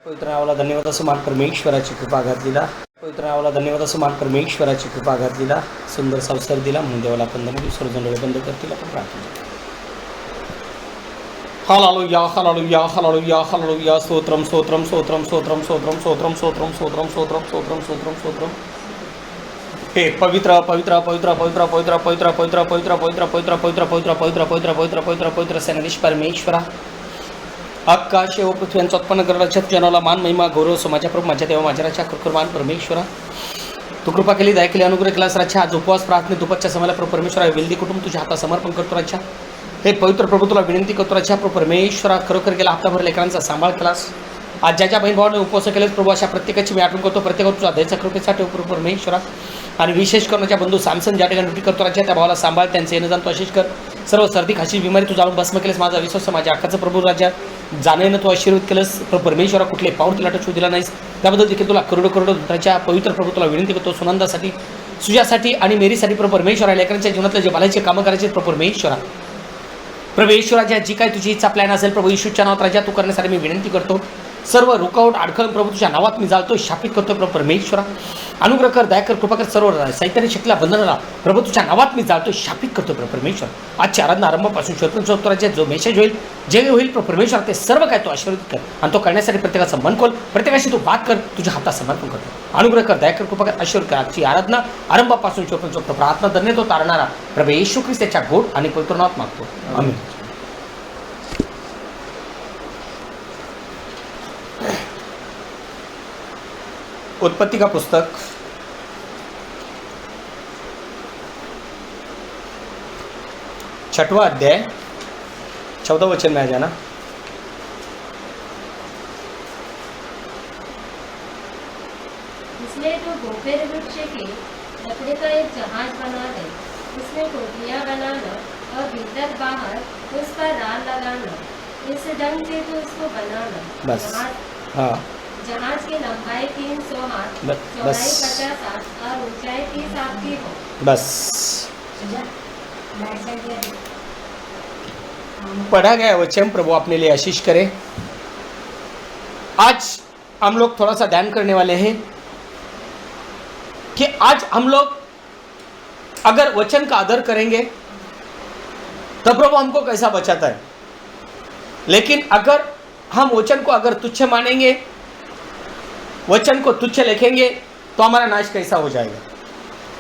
पवित्र नावाला धन्यवाद असं मान परमेश्वराची कृपा घातलेला. पवित्र नावाला धन्यवाद असं मान परमेश्वराची कृपा घातलेला. सुंदर अवसर दिला म्हणून देवाला आपण धन्यवाद. सर्वजण डोळे बंद करतील, आपण प्रार्थना. Hallelujah hallelujah hallelujah hallelujah. स्तोत्रम स्तोत्रम स्तोत्रम स्तोत्रम स्तोत्रम स्तोत्रम स्तोत्रम स्तोत्रम स्तोत्रम स्तोत्रम स्तोत्रम स्तोत्रम. हे पवित्र पवित्र पवित्र पवित्र पवित्र पवित्र पवित्र पवित्र पवित्र पवित्र पवित्र पवित्र पवित्र पवित्र पवित्र पवित्र पवित्र सेनाधीश परमेश्वरा, आकाश व पृथ्वी यांचा उत्पन्न करणारा जनाला मान महिमा गौरव सो माझ्या प्रभू माझ्या देवा माझ्या राजा कृपामान परमेश्वरा, तू कृपा केली दया केली अनुग्रह केला राजा. आज उपवास प्रार्थने दुपारच्या समयाला प्रभू परमेश्वरा वेल्दी कुटुंब तुझ्या हातात समर्पण करतो राजा. हे पवित्र प्रभू तुला विनंती करतो राजा प्रभू परमेश्वरा, खरोखर गेला हप्ताभर लेकरांचा सांभाळ केलास. आज ज्या बहीण भावाने उपवास केलेस प्रभू अशा प्रत्येकाची मी आठवण करतो. प्रत्येकावर तुझा दयेच्या कृपेसाठी प्रभू परमेश्वरा. आणि विशेष करून माझ्या बंधू सॅमसन ज्या ठिकाणी ड्युटी करतो राजा त्या भावाला सांभाळ, त्यांचे येणं जाण तू आशीष कर. सर्व सर्दी खाशी बिमारी तू जाणून भस्म केलेस. माझा विश्वास माझ्या हक्काचं प्रभू राजा जाणं तू आशीर्वाद केलंस प्रभू परमेश्वरा. कुठले पाऊल तिला टचू दिला नाहीस त्याबद्दल देखील तुला करोडो करोडो त्याच्या पवित्र प्रभू तुला विनंती करतो. सुनंदासाठी सुजासाठी आणि मेरीसाठी प्रभू परमेश्वरा, लेकरांच्या जीवनातले जे भलायचे कामं करायचे प्रभू परमेश्वरा. प्रभू जी काय तुझी इच्छा प्लॅन असेल प्रभू येशूच्या नावात राजा तू करण्यासाठी मी विनंती करतो. सर्व रुकावट अडखळून प्रभू तुझ्या नावात मी जाळतो, शापित करतो प्रभू परमेश्वरा. अनुग्रह कर, दया कर, कृपा कर. सर्व सैतानी शक्तीला बंधनाला प्रभू तुझ्या नावात मी जाळतो, शापित करतो प्रभू परमेश्वर. आजच्या आराधना आरंभापासून शोधतो जो मेसेज होईल जे होईल प्रभू परमेश्वर ते सर्व काय तो आशीर्वादित कर. आणि तो करण्यासाठी प्रत्येकाचं मन खोल, प्रत्येकाशी तू बात कर, तुझ्या हातात समर्पण करतो. अनुग्रह कर, दया कर, कृपा कर, आशीर्वाद कर. आजची आराधना आरंभापासून शोधतो प्रार्थना धन्य तो तारणारा प्रभू येशू ख्रिस्त त्याच्या गोड आणि पवित्र नावात मागतो, आमीन. उत्पत्ति का पुस्तक 6वां अध्याय 14 वचन में आ जाना. इसलिए तो गोफेर वृक्ष के लकड़ी का एक जहाज बना दे, उसमें कोठरियां बनाना और भीतर बाहर उस पर राल लगाना. इस ढंग से तो उसको बनाना. बस. हाँ. जहाज की लंबाई 300 हाथ, चौड़ाई 50 हाथ और ऊंचाई 30 हाथ की हो. बस पढ़ा गया वचन प्रभु अपने लिए आशीष करे. आज हम लोग थोड़ा सा ध्यान करने वाले हैं कि आज हम लोग अगर वचन का आदर करेंगे तो प्रभु हमको कैसा बचाता है. लेकिन अगर हम वचन को अगर तुच्छ मानेंगे, वचन को तुच्छ लिखेंगे तो हमारा नाश कैसा हो जाएगा.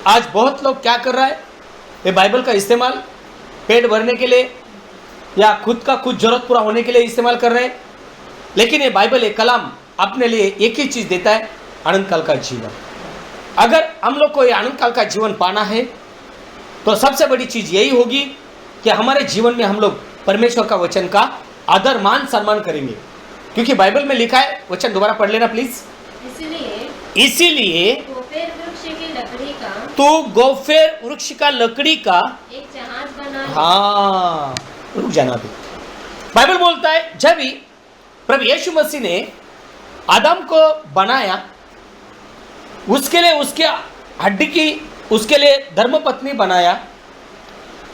आज बहुत लोग क्या कर रहा है, ये बाइबल का इस्तेमाल पेट भरने के लिए या खुद का कुछ जरूरत पूरा होने के लिए इस्तेमाल कर रहे हैं. लेकिन ये बाइबल ये कलाम अपने लिए एक ही चीज़ देता है, अनंत काल का जीवन. अगर हम लोग को ये अनंत काल का जीवन पाना है तो सबसे बड़ी चीज़ यही होगी कि हमारे जीवन में हम लोग परमेश्वर का वचन का आदर मान सम्मान करेंगे. क्योंकि बाइबल में लिखा है, वचन दोबारा पढ़ लेना प्लीज. इसीलिए गोफेर वृक्ष की लकड़ी का तो गोफेर वृक्ष का लकड़ी का एक जहाज बना. हाँ, रुक जाना भी. बाइबल बोलता है जब भी प्रभु यीशु मसीह ने आदम को बनाया, उसके लिए उसके हड्डी की उसके लिए धर्मपत्नी बनाया,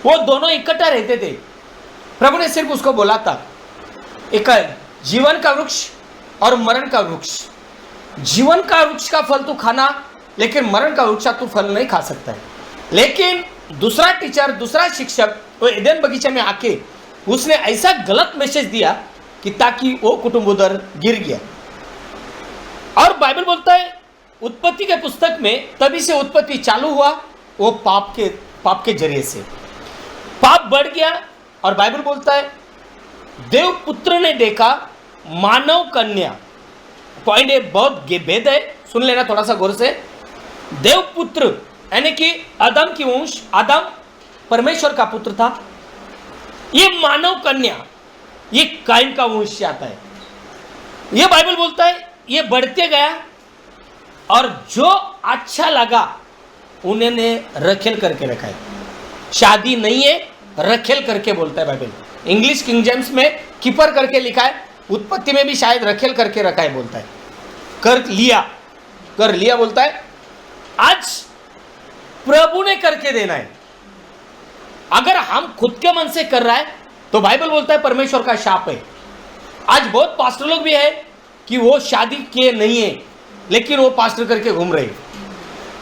वो दोनों इकट्ठा रहते थे. प्रभु ने सिर्फ उसको बोला था एक जीवन का वृक्ष और मरण का वृक्ष. जीवन का वृक्ष का फल तू खाना, लेकिन मरण का वृक्ष तू फल नहीं खा सकता है. लेकिन दूसरा टीचर, दूसरा शिक्षक वो एदेन बगीचे में आके उसने ऐसा गलत मैसेज दिया कि ताकि वो कुटुंब उधर गिर गया. और बाइबल बोलता है उत्पत्ति के पुस्तक में तभी से उत्पत्ति चालू हुआ, वो पाप के जरिए से पाप बढ़ गया. और बाइबल बोलता है देव पुत्र ने देखा मानव कन्या. पॉइंट ये बहुत भेद है, सुन लेना थोड़ा सा गौर से. देव पुत्र यानी कि आदम की वंश, आदम परमेश्वर का पुत्र था. ये मानव कन्या ये काइन का वंश से आता है. ये बाइबल बोलता है ये बढ़ते गया और जो अच्छा लगा उन्होंने रखेल करके रखा है. शादी नहीं है, रखेल करके बोलता है बाइबल. इंग्लिश किंग जेम्स में कीपर करके लिखा है, उत्पत्ति में भी शायद रखेल करके रखा है बोलता है. कर लिया बोलता है. आज प्रभु ने करके देना है. अगर हम खुद के मन से कर रहा है तो बाइबल बोलता है परमेश्वर का शाप है. आज बहुत पास्टर लोग भी है कि वो शादी किए नहीं है, लेकिन वो पास्टर करके घूम रहे।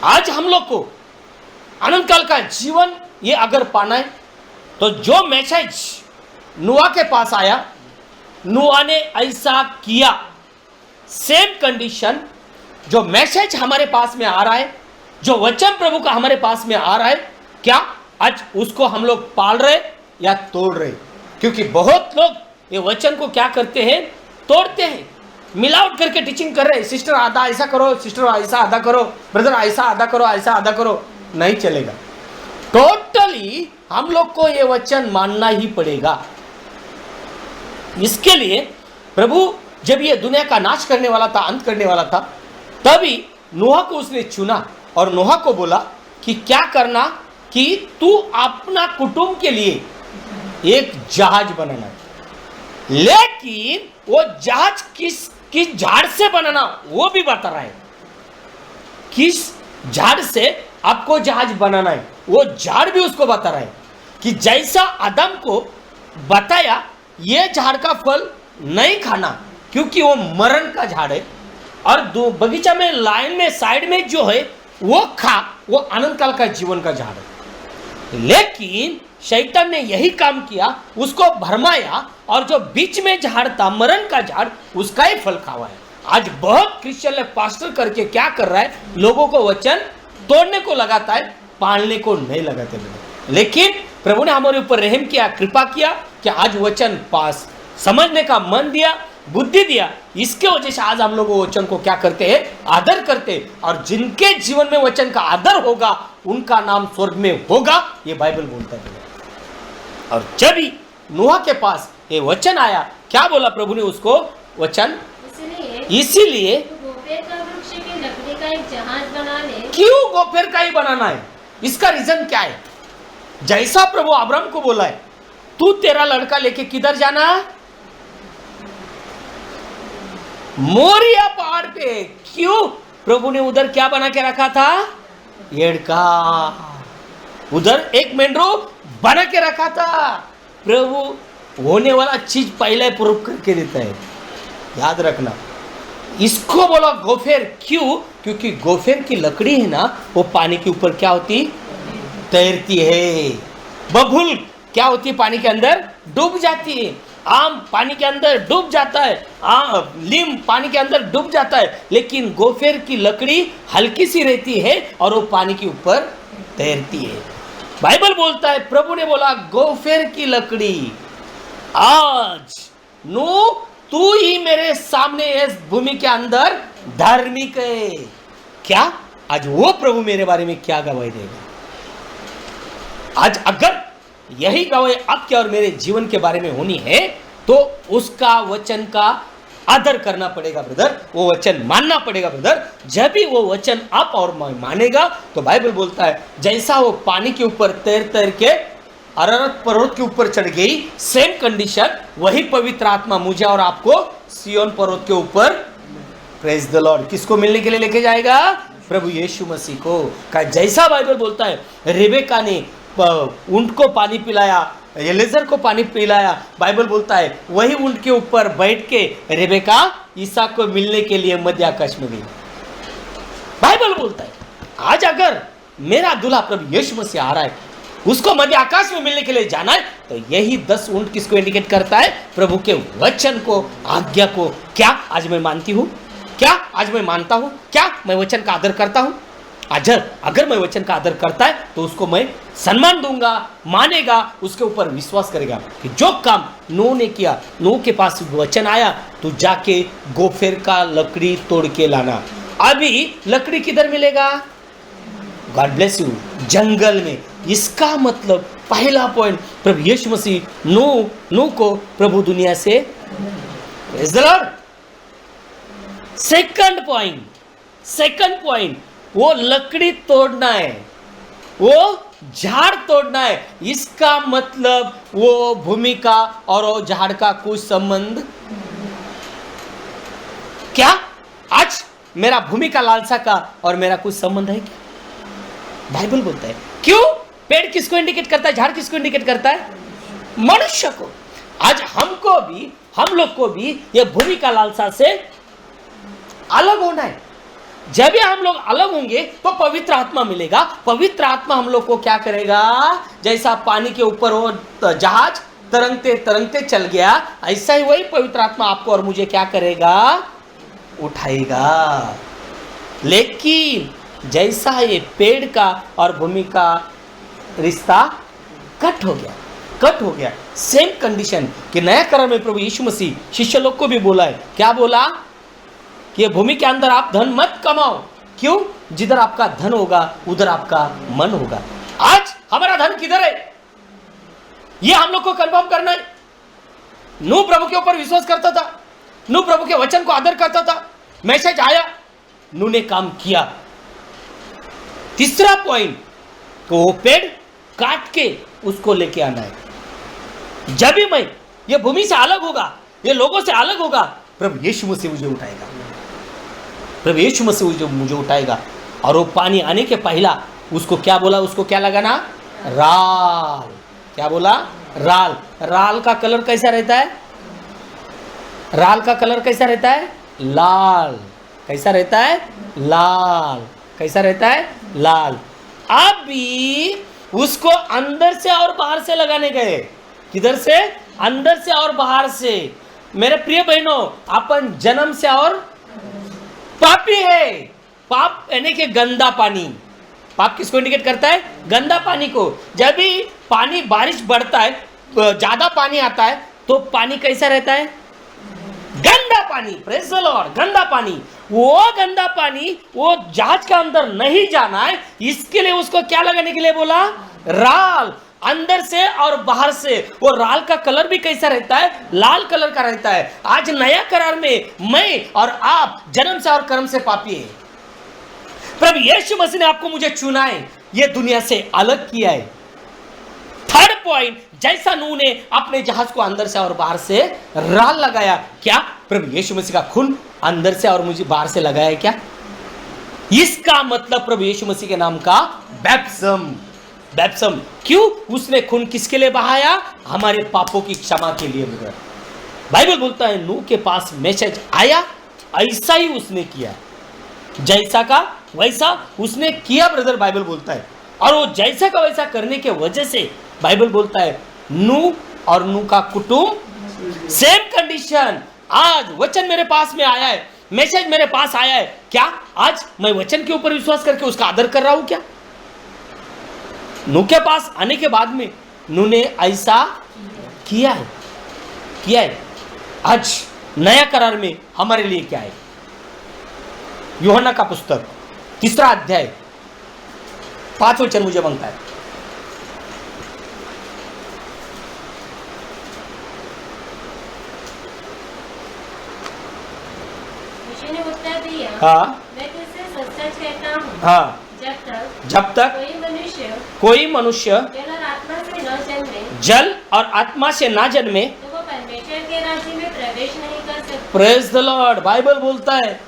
आज हम लोग को अनंत काल का जीवन ये अगर पाना है, तो जो मैसेज नूह के पास आया, नूह ने ऐसा किया, सेम कंडीशन जो मैसेज हमारे पास में आ रहा है, जो वचन प्रभु का हमारे पास में आ रहा है, क्या आज उसको हम लोग पाल रहे या तोड़ रहे? क्योंकि बहुत लोग ये वचन को क्या करते हैं, तोड़ते हैं, मिलावट करके टीचिंग कर रहे हैं। सिस्टर आधा ऐसा करो, सिस्टर ऐसा आधा करो, ब्रदर ऐसा आधा करो, ऐसा आधा करो, नहीं चलेगा। टोटली हम लोग को ये वचन मानना ही पड़ेगा। इसके लिए प्रभु जब ये दुनिया का नाश करने वाला था, अंत करने वाला था, तभी नूह को उसने चुना और नूह को बोला कि क्या करना, कि तू अपना कुटुंब के लिए एक जहाज बनाना। लेकिन वो जहाज किस झाड़ से बनाना वो भी बता रहा है। किस झाड़ से आपको जहाज बनाना है वो झाड़ भी उसको बता रहा है, कि जैसा आदम को बताया ये झाड़ का फल नहीं खाना क्योंकि वो मरण का झाड़ है, और दो बगीचा में लाइन में साइड में जो है वो खा, वो अनंत काल का जीवन का झाड़ है। लेकिन शैतान ने यही काम किया, उसको भरमाया, और जो बीच में झाड़ था मरण का झाड़, उसका ही फल खावा है। आज बहुत क्रिश्चियन ने पास्टर करके क्या कर रहा है, लोगों को वचन तोड़ने को लगाता है, पालने को नहीं लगाते। लेकिन प्रभु ने हमारे ऊपर रहम किया, कृपा किया कि आज वचन पास समझने का मन दिया, बुद्धि दिया। इसके वजह से आज हम लोग वचन को क्या करते हैं, आदर करते हैं, और जिनके जीवन में वचन का आदर होगा उनका नाम स्वर्ग में होगा, ये बाइबल बोलता है। और जब ही नूह के पास ये वचन आया, क्या बोला प्रभु ने उसको वचन, इसीलिए गोफेर का वृक्ष की लकड़ी का एक जहाज बना ले। क्यों गोफेर का ही बनाना है? इसका रीजन क्या है? जैसा प्रभु अब्राहम को बोला है, तू तेरा लड़का लेके किधर जाना, मोरिया पहाड़ पे। क्यों प्रभु ने उधर क्या बना के रखा था, पेड़ का, उधर एक मेंढरो बना के रखा था। प्रभु होने वाला चीज पहले प्रूव करके देता है, याद रखना। इसको बोला गोफेर, क्यों? क्योंकि गोफेर की लकड़ी है ना, वो पानी के ऊपर क्या होती, तैरती है। बबुल क्या होती है, पानी के अंदर डूब जाती है। आम पानी के अंदर डूब जाता है, नीम पानी के अंदर डूब जाता है, लेकिन गोफेर की लकड़ी हल्की सी रहती है और वो पानी के ऊपर तैरती है। बाइबल बोलता है, प्रभु ने बोला गोफेर की लकड़ी, आज नो तू ही मेरे सामने इस भूमि के अंदर धार्मिक है। क्या आज वो प्रभु मेरे बारे में क्या गवाही देगा? आज अगर यही गवाही आपके और मेरे जीवन के बारे में होनी है, तो उसका वचन का आदर करना पड़ेगा ब्रदर, वो वचन मानना पड़ेगा ब्रदर। जब भी वो वचन आप और मानेगा, तो बाइबल बोलता है जैसा वो पानी के ऊपर तैर तैर के अरारत पर्वत के ऊपर चढ़ गई, सेम कंडीशन वही पवित्र आत्मा मुझे और आपको सियोन पर्वत के ऊपर, प्रेज द लॉर्ड, किसको मिलने के लिए लेके जाएगा? प्रभु यीशु मसीह को। का जैसा बाइबल बोलता है रेबेका ने ऊंट को पानी पिलाया, एलेजर को पानी पिलाया, बाइबल बोलता है वही ऊंट के ऊपर बैठ के रेबेका ईसाक को मिलने के लिए मध्य आकाश में गई। बाइबल बोलता है आज अगर मेरा दूल्हा प्रभु यीशु मसीह आ रहा है, उसको मध्य आकाश में मिलने के लिए जाना है, तो यही 10 ऊंट किसको इंडिकेट करता है? प्रभु के वचन को, आज्ञा को। क्या आज मैं मानती हूँ? क्या आज मैं मानता हूँ? क्या मैं वचन का आदर करता हूँ? अगर मैं वचन का आदर करता है तो उसको मैं सम्मान दूंगा, मानेगा, उसके ऊपर विश्वास करेगा कि जो काम नूह ने किया, नूह के पास वचन आया, तो जाके गोफेर का लकड़ी तोड़ के लाना। अभी लकड़ी किधर मिलेगा? गॉड ब्लेस यू, जंगल में। इसका मतलब पहला पॉइंट, प्रभु यीशु मसीह नूह को प्रभु दुनिया से, praise the Lord. Second point, वो लकड़ी तोड़ना है, वो झाड़ तोड़ना है। इसका मतलब वो भूमि का और वो झाड़ का कुछ संबंध। क्या आज मेरा भूमि का लालसा का और मेरा कुछ संबंध है क्या? बाइबल बोलता है। क्यों? पेड़ किसको इंडिकेट करता है? झाड़ किसको इंडिकेट करता है? मनुष्य को। आज हम लोग को भी ये भूमि का लालसा से अलग होना है। जब भी हम लोग अलग होंगे तो पवित्र आत्मा मिलेगा। पवित्र आत्मा हम लोग को क्या करेगा, जैसा पानी के ऊपर वो जहाज तरंगते तरंगते चल गया, ऐसा ही वही पवित्र आत्मा आपको और मुझे क्या करेगा, उठाएगा। लेकिन जैसा ये पेड़ का और भूमि का रिश्ता कट हो गया, सेम कंडीशन कि नया करार में प्रभु यीशु मसीह शिष्य लोग को भी बोला है, क्या बोला कि भूमि के अंदर आप धन मत कमाओ। क्यों? जिधर आपका धन होगा उधर आपका मन होगा। आज हमारा धन किधर है, ये हम लोग को कंफर्म करना है। नूह प्रभु के ऊपर विश्वास करता था, नूह प्रभु के वचन को आदर करता था, मैसेज आया, नूह ने काम किया। तीसरा पॉइंट, तो वो पेड़ काट के उसको लेके आना है। जब भी मैं ये भूमि से अलग होगा, ये लोगों से अलग होगा, प्रभु यीशु मसीह मुझे उठाएगा, प्रभु यीशु मसीह मुझे उठाएगा। और वो पानी आने के पहला उसको क्या बोला, उसको क्या लगाना, राल। क्या बोला, राल। राल का कलर कैसा रहता है, राल का कलर कैसा रहता है, लाल। कैसा रहता है, लाल। कैसा रहता है, लाल। अभी उसको अंदर से और बाहर से लगाने गए। किधर से, अंदर से और बाहर से। मेरे प्रिय बहनों, अपन जन्म से और पापी है। पाप यानी कि गंदा पानी। पाप किसको इंडिकेट करता है, गंदा पानी को। जब भी पानी, बारिश बढ़ता है, ज्यादा पानी आता है, तो पानी कैसा रहता है, गंदा पानी। प्रेज़ द लॉर्ड, गंदा पानी। वो गंदा पानी वो जहाज के अंदर नहीं जाना है, इसके लिए उसको क्या लगाने के लिए बोला, राल। अंदर से और बाहर से। वो राल का कलर भी कैसा रहता है, लाल कलर का रहता है। आज नया करार में मैं और आप जन्म से और कर्म से पापी है। प्रभु यीशु मसीह ने आपको मुझे चुना है, ये दुनिया से अलग किया है। थर्ड पॉइंट, जैसा नूह ने अपने जहाज को अंदर से और बाहर से राल लगाया, क्या प्रभु यीशु मसीह का खून अंदर से और मुझे बाहर से लगाया है क्या? इसका मतलब प्रभु यीशु मसीह के नाम का बैप्टिज्म। बैप्टिज्म क्यों? उसने खून किसके लिए बहाया, हमारे पापों की क्षमा के लिए। बाइबल बोलता है नूह के पास मैसेज आया, ऐसा ही उसने किया, जैसा का वैसा उसने किया ब्रदर। बाइबल बोलता है, और वो जैसा का वैसा करने के वजह से बाइबल बोलता है नूह और नूह का कुटुंब सेम कंडीशन। आज वचन मेरे पास में आया है, मैसेज मेरे पास आया है, क्या आज मैं वचन के ऊपर विश्वास करके उसका आदर कर रहा हूं क्या? नूह के पास आने के बाद में नूह ने ऐसा किया है। आज नया करार में हमारे लिए क्या है? यूहन्ना का पुस्तक 3 अध्याय 5 वचन मुझे मांगता है। यीशु ने उत्तर दिया, हाँ, मैं तुझसे सच-सच कहता हूँ, हाँ, जब तक कोई मनुष्य जल और आत्मा से ना जन्मे तो वो परमेश्वर के राज्य में प्रवेश नहीं कर सकता। Praise the Lord. बाइबल बोलता है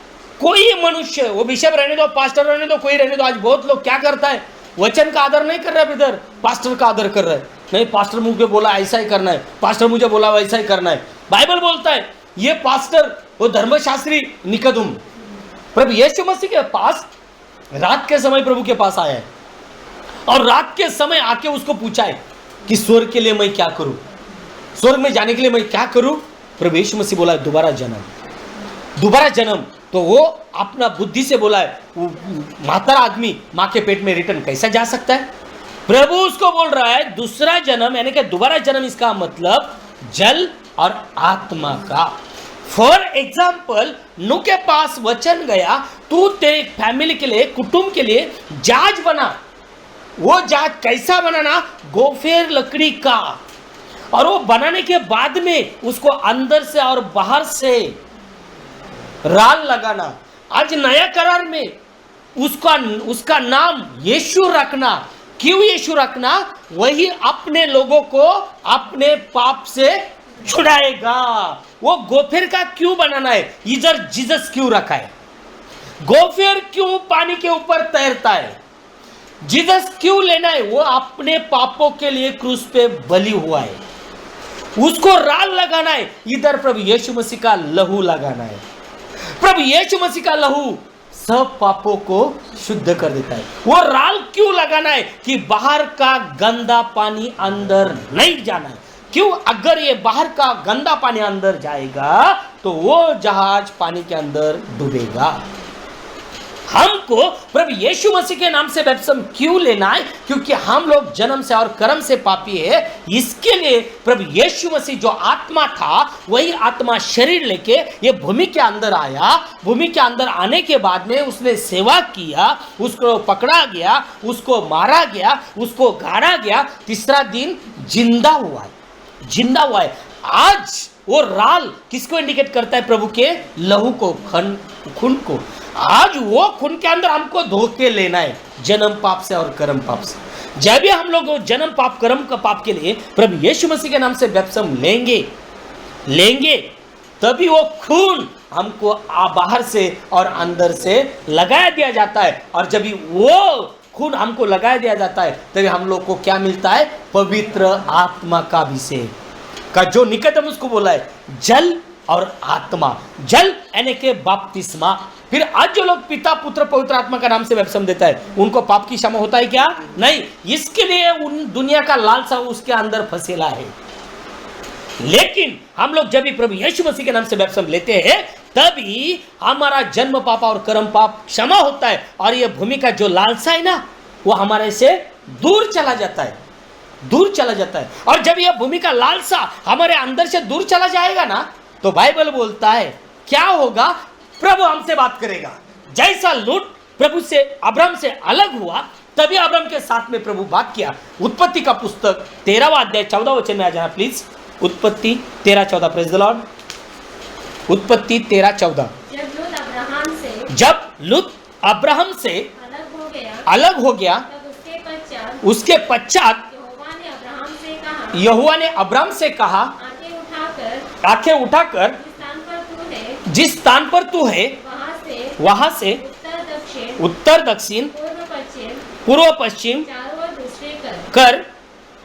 कोई मनुष्य, वो बिशप रहने दो, पास्टर रहने दो, कोई रहने दो। आज बहुत लोग क्या करता है, वचन का आदर नहीं कर रहा है ब्रदर, पास्टर का आदर कर रहा है। नहीं, पास्टर मुझे बोला ऐसा ही करना है, पास्टर मुझे बोला वैसा ही करना है। बाइबल बोलता है ये पास्टर, वो धर्मशास्त्री निकोदेम प्रभु यीशु मसीह के पास रात के समय प्रभु के पास आया है, और रात के समय आके उसको पूछा है कि स्वर्ग के लिए मैं क्या करूं, स्वर्ग में जाने के लिए मैं क्या करूं? प्रभु यीशु मसीह बोला दोबारा जन्म। तो वो अपना बुद्धि से बोला है, माता आदमी माँ के पेट में रिटर्न कैसा जा सकता है? प्रभु उसको बोल रहा है दूसरा जन्म, यानी कि दोबारा जन्म, इसका मतलब जल और आत्मा का। फॉर एग्जाम्पल नूह के पास वचन गया, तू तेरे फैमिली के लिए, कुटुंब के लिए जहाज बना। वो जहाज कैसा बनाना? गोफेर लकड़ी का। और वो बनाने के बाद में उसको अंदर से और बाहर से राल लगाना। आज नया करार में उसका नाम यीशु रखना। क्यों यीशु रखना? वही अपने लोगों को अपने पाप से छुड़ाएगा। वो गोफेर का क्यों बनाना है? इधर जीसस क्यों रखा है? गोफेर क्यों पानी के ऊपर तैरता है? जीसस क्यों लेना है? वो अपने पापों के लिए क्रूस पे बलि हुआ है, उसको राल लगाना है। इधर प्रभु यीशु मसीह का लहू लगाना है। प्रभु यीशु मसीह का लहू सब पापों को शुद्ध कर देता है। वो राल क्यों लगाना है? कि बाहर का गंदा पानी अंदर नहीं जाना है। क्यों? अगर ये बाहर का गंदा पानी अंदर जाएगा तो वो जहाज पानी के अंदर डूबेगा। हमको प्रभु यीशु मसीह के नाम से बपतिस्म क्यों लेना है? क्योंकि हम लोग जन्म से और कर्म से पापी है। इसके लिए प्रभु यीशु मसीह जो आत्मा था, वही आत्मा शरीर लेके ये भूमि के अंदर आया। भूमि के अंदर आने के बाद में उसने सेवा किया, उसको पकड़ा गया, उसको मारा गया, उसको गाड़ा गया, तीसरा दिन जिंदा हुआ है। जिंदा हुआ है। आज वो राल किसको इंडिकेट करता है? प्रभु के लहू को, खून को। आज वो खून के अंदर हमको धो के लेना है, जन्म पाप से और कर्म पाप से। जब भी हम लोग जन्म पाप कर्म का पाप के लिए प्रभु यीशु मसीह के नाम से बपतिस्म लेंगे तभी वो खून हमको बाहर से और अंदर से लगाया दिया जाता है। और जब भी वो खून हमको लगाया दिया जाता है तभी हम लोग को क्या मिलता है? पवित्र आत्मा का अभिषेक का, जो निकोदेमुस को बोला है, जल और आत्मा। जल यानी के बपतिस्मा। फिर आज जो लोग पिता पुत्र पवित्र आत्मा का नाम से बपतिस्म देता है, उनको पाप की क्षमा होता है क्या? नहीं। इसके लिए उन दुनिया का लालसा उसके अंदर फंसेला है। लेकिन हम लोग जब भी प्रभु यीशु मसीह के नाम से बपतिस्म लेते हैं तभी हमारा जन्म पाप और कर्म पाप क्षमा होता है। और ये भूमि का जो लालसा है ना, वो हमारे से दूर चला जाता है, दूर चला जाता है। और जब यह भूमि का लालसा हमारे अंदर से दूर चला जाएगा ना, तो बाइबल बोलता है क्या होगा? प्रभु हमसे बात करेगा। जैसा लूट प्रभु से, अब्राहम से अलग हुआ, तभी अब्राहम के साथ में प्रभु बात किया। उत्पत्ति का पुस्तक 13वां अध्याय 14 वचन में आ जाना प्लीज। उत्पत्ति 13:14। Praise the Lord. उत्पत्ति 13:14। जब लूत अब्राहम से अलग हो गया, तब उसके पश्चात यहोवा ने अब्राहम से कहा, आंखें उठाकर जिस स्थान पर तू है वहां से उत्तर दक्षिण पूर्व पश्चिम कर,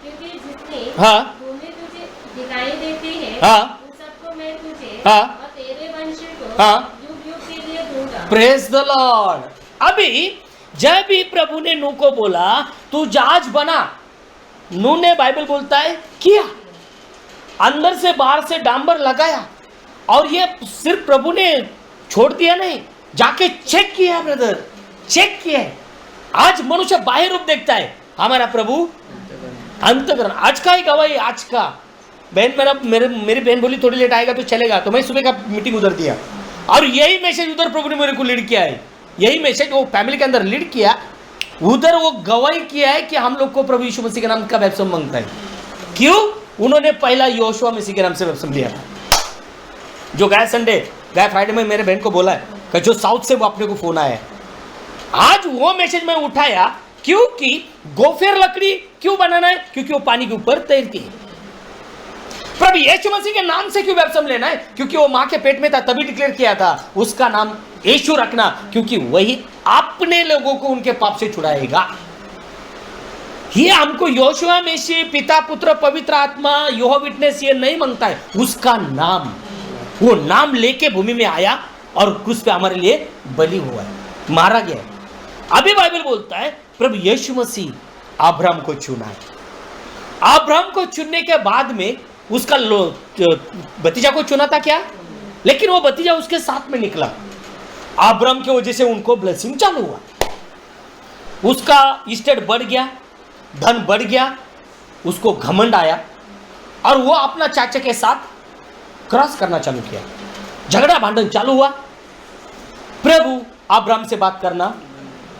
क्योंकि जितनी हाँ भूमि तुझे दिखाई देती है, हाँ उन सबको मैं तुझे हाँ और तेरे वंश को हाँ युग युग के लिए दूंगा। Praise the Lord. अभी जब भी प्रभु ने नूह को बोला तू जहाज बना, नूह ने, बाइबल बोलता है, किया। अंदर से बाहर से डांबर लगाया। और ये सिर्फ प्रभु ने छोड़ दिया नहीं, जाके चेक किया है ब्रदर, चेक किया है। आज मनुष्य बाह्य रूप देखता है, हमारा प्रभु अंतःकरण। आज का ही गवाही, आज का बहन, मेरी बहन बोली थोड़ी लेट आएगा तो चलेगा, तो मैं सुबह का मीटिंग उधर दिया और यही मैसेज उधर प्रभु ने मेरे को लीड किया है। यही मैसेज वो फैमिली के अंदर लीड किया, उधर वो गवाही किया है कि हम लोग को प्रभु यीशु मसीह के नाम का बपतिस्म मांगता है। क्यों? उन्होंने पहला यहोशू मसीह के नाम से बपतिस्म लिया था। जो गए संडे, गए फ्राइडे में मेरे बहन को बोला है कि जो साउथ से वो अपने को फोन आया है, आज वो मैसेज में उठाया। क्योंकि गोफेर लकड़ी क्यों बनाना है? क्योंकि वो पानी के ऊपर तैरती है। प्रभु यीशु मसीह के नाम से क्यों बपतिस्म लेना है? क्योंकि वो मां के पेट में था तभी डिक्लेयर किया था उसका नाम यीशु रखना, क्योंकि वही अपने लोगों को उनके पाप से छुड़ाएगा। ये हमको यहोशू मसीह, पिता पुत्र पवित्र आत्मा, यहोवा विटनेस ये नहीं मांगता है, उसका नाम। वो नाम लेके भूमि में आया और क्रूस पे हमारे लिए बलि हुआ है, मारा गया है। अभी बाइबल बोलता है प्रभु यीशु मसीह अब्राहम को चुना है। अब्राहम को चुनने के बाद में उसका भतीजा को चुना था क्या? लेकिन वो भतीजा उसके साथ में निकला। अब्राहम की वजह से उनको ब्लेसिंग चालू हुआ, उसका स्टेट बढ़ गया, धन बढ़ गया, उसको घमंड आया और वो अपना चाचा के साथ क्रॉस करना चालू किया, झगड़ा भांडन चालू हुआ। प्रभु अब्राहम से बात करना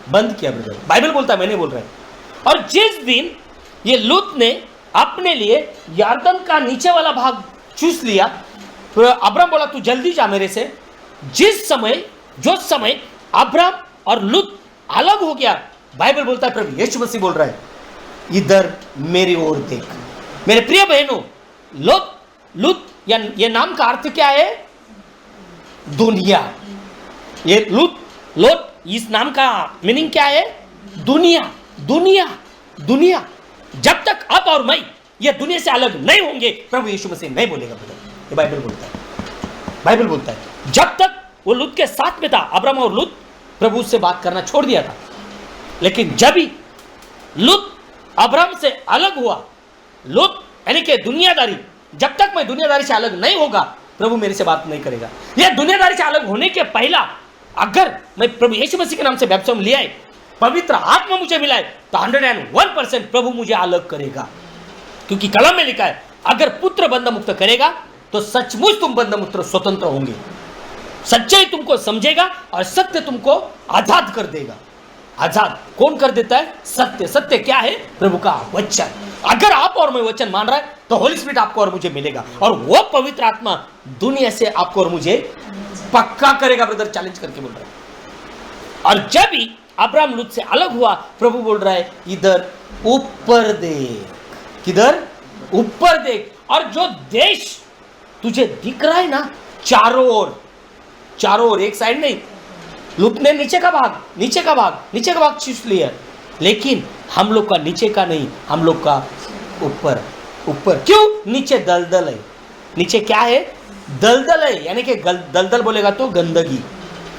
बंद किया ब्रदर। बाइबल बोलता है, मैंने बोल रहा है। और जिस दिन ये लूत ने अपने लिए यरदन का नीचे वाला भाग चूस लिया, तो अब्राहम बोला तू जल्दी जा मेरे से। जो समय अब्राहम और लूत अलग हो गया, बाइबल बोलता है प्रभु यीशु मसीह बोल रहा है इधर मेरी ओर देख। मेरे प्रिय बहनों, लूत ये नाम का अर्थ क्या है? दुनिया। ये लूत इस नाम का मीनिंग क्या है? दुनिया, दुनिया, दुनिया। जब तक आप और मैं ये दुनिया से अलग नहीं होंगे, प्रभु यीशु मसीह नहीं बोलेगा ब्रदर। ये बाइबल बोलता है, बाइबल बोलता है जब तक वो लूत के साथ में था, अब्राम और लूत, प्रभु से बात करना छोड़ दिया था। लेकिन जब ही लूत अब्राम से अलग हुआ, लूत यानी कि दुनियादारी, जब तक मैं दुनियादारी से अलग नहीं होगा प्रभु मेरे से बात नहीं करेगा। यह दुनियादारी से अलग होने के पहला अगर मैं प्रभु यीशु मसीह के नाम से बपतिस्मा लिया है, पवित्र आत्मा मुझे मिला है, तो 101% प्रभु मुझे अलग करेगा। क्योंकि कलम में लिखा है, अगर पुत्र बंध मुक्त करेगा तो सचमुच तुम बंध मुक्त स्वतंत्र होंगे। सच्चाई तुमको समझेगा और सत्य तुमको आजाद कर देगा। आजाद कौन कर देता है? सत्य। सत्य क्या है? प्रभु का वचन। अगर आप और मैं वचन मान रहा है तो होली स्पिरिट आपको और मुझे मिलेगा, और वो पवित्र आत्मा दुनिया से आपको और मुझे पक्का करेगा। ब्रदर चैलेंज करके बोल रहा है। और जब ही अब्राहम लूत से अलग हुआ, प्रभु बोल रहा है इधर ऊपर देख। किधर? ऊपर देख। और जो देश तुझे दिख रहा है ना, चारों ओर, एक साइड नहीं। लूत ने नीचे का भाग चूस लिया, लेकिन हम लोग का नीचे का नहीं, हम लोग का ऊपर। क्यों? नीचे दलदल है। नीचे क्या है? दलदल है, यानी कि दलदल बोलेगा तो गंदगी।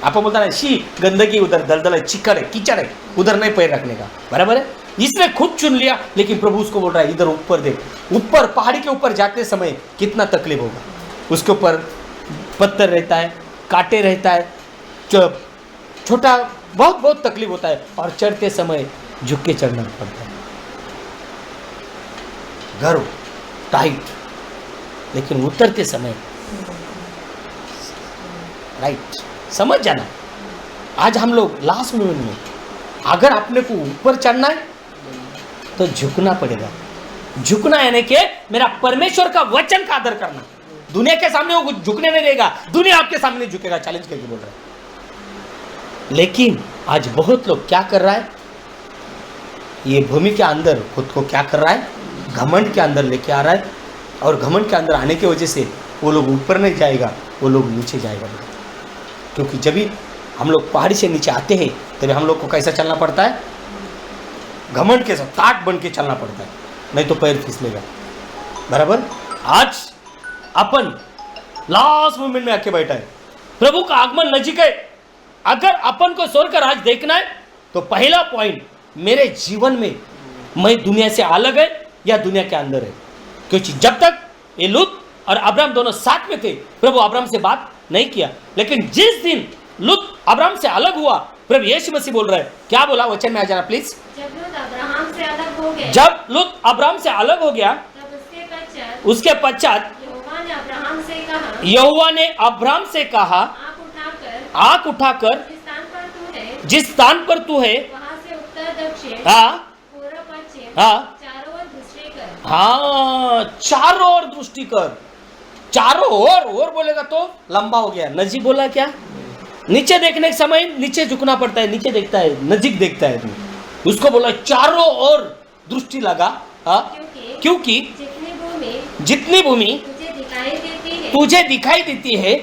आपको बोलता है शी गंदगी, उधर दलदल है, चिकड़ है, कीचड़ है, उधर नहीं पैर रखने का। बराबर है? इसने खुद चुन लिया, लेकिन प्रभु उसको बोल रहा है इधर ऊपर देख। ऊपर पहाड़ी के ऊपर जाते समय कितना तकलीफ होगा। उसके ऊपर पत्थर रहता है, कांटे रहता है, छोटा बहुत तकलीफ होता है, और चढ़ते समय झुक के चढ़ना पड़ता है। गर्व टाइट, लेकिन उतरते समय राइट। समझ जाना, आज हम लोग लास्ट मोमेंट में अगर अपने को ऊपर चढ़ना है तो झुकना पड़ेगा। झुकना यानी कि मेरा परमेश्वर का वचन का आदर करना। दुनिया के सामने वो झुकने नहीं देगा, दुनिया आपके सामने झुकेगा। चैलेंज करके बोल रहा है। लेकिन आज बहुत लोग क्या कर रहा है, ये भूमि के अंदर खुद को क्या कर रहा है, घमंड के अंदर लेके आ रहा है, और घमंड के अंदर आने की वजह से वो लोग ऊपर नहीं जाएगा, वो लोग नीचे जाएगा। क्योंकि जब भी हम लोग पहाड़ी से नीचे आते हैं तभी हम लोग को कैसा चलना पड़ता है? घमंड के साथ ताट बन के चलना पड़ता है, नहीं तो पैर फिसलेगा। बराबर? आज अपन लास्ट मोमेंट में आके बैठा है, प्रभु का आगमन नजीक है। अगर अपन को स्वर्ग का राज देखना है तो पहला पॉइंट, मेरे जीवन में मैं दुनिया से अलग है या दुनिया के अंदर है। क्योंकि जब तक ये लूत और अब्राहम दोनों साथ में थे, प्रभु अब्राहम से बात नहीं किया। लेकिन जिस दिन लूत अब्राहम से अलग हुआ, प्रभु यीशु मसीह बोल रहा है, क्या बोला? वचन में आ जाना प्लीज। जब लूत अब्राहम से अलग हो गया, जब लूत अब्राहम से अलग हो गया, तब उसके पश्चात यहोवा ने अब्राहम से कहा, यहोवा ने अब्राहम से कहा, आँख उठाकर जिस स्थान पर तू है वहाँ से उत्तर दक्षिण पूर्व पश्चिम चारों ओर दृष्टि कर। हाँ, चारों ओर दृष्टि कर। चारों ओर बोलेगा तो लंबा हो गया। नजीक बोला क्या? नीचे देखने के समय नीचे झुकना पड़ता है, नीचे देखता है, नजीक देखता है। उसको बोला चारों ओर दृष्टि लगा। क्योंकि जितनी भूमि तुझे दिखाई देती है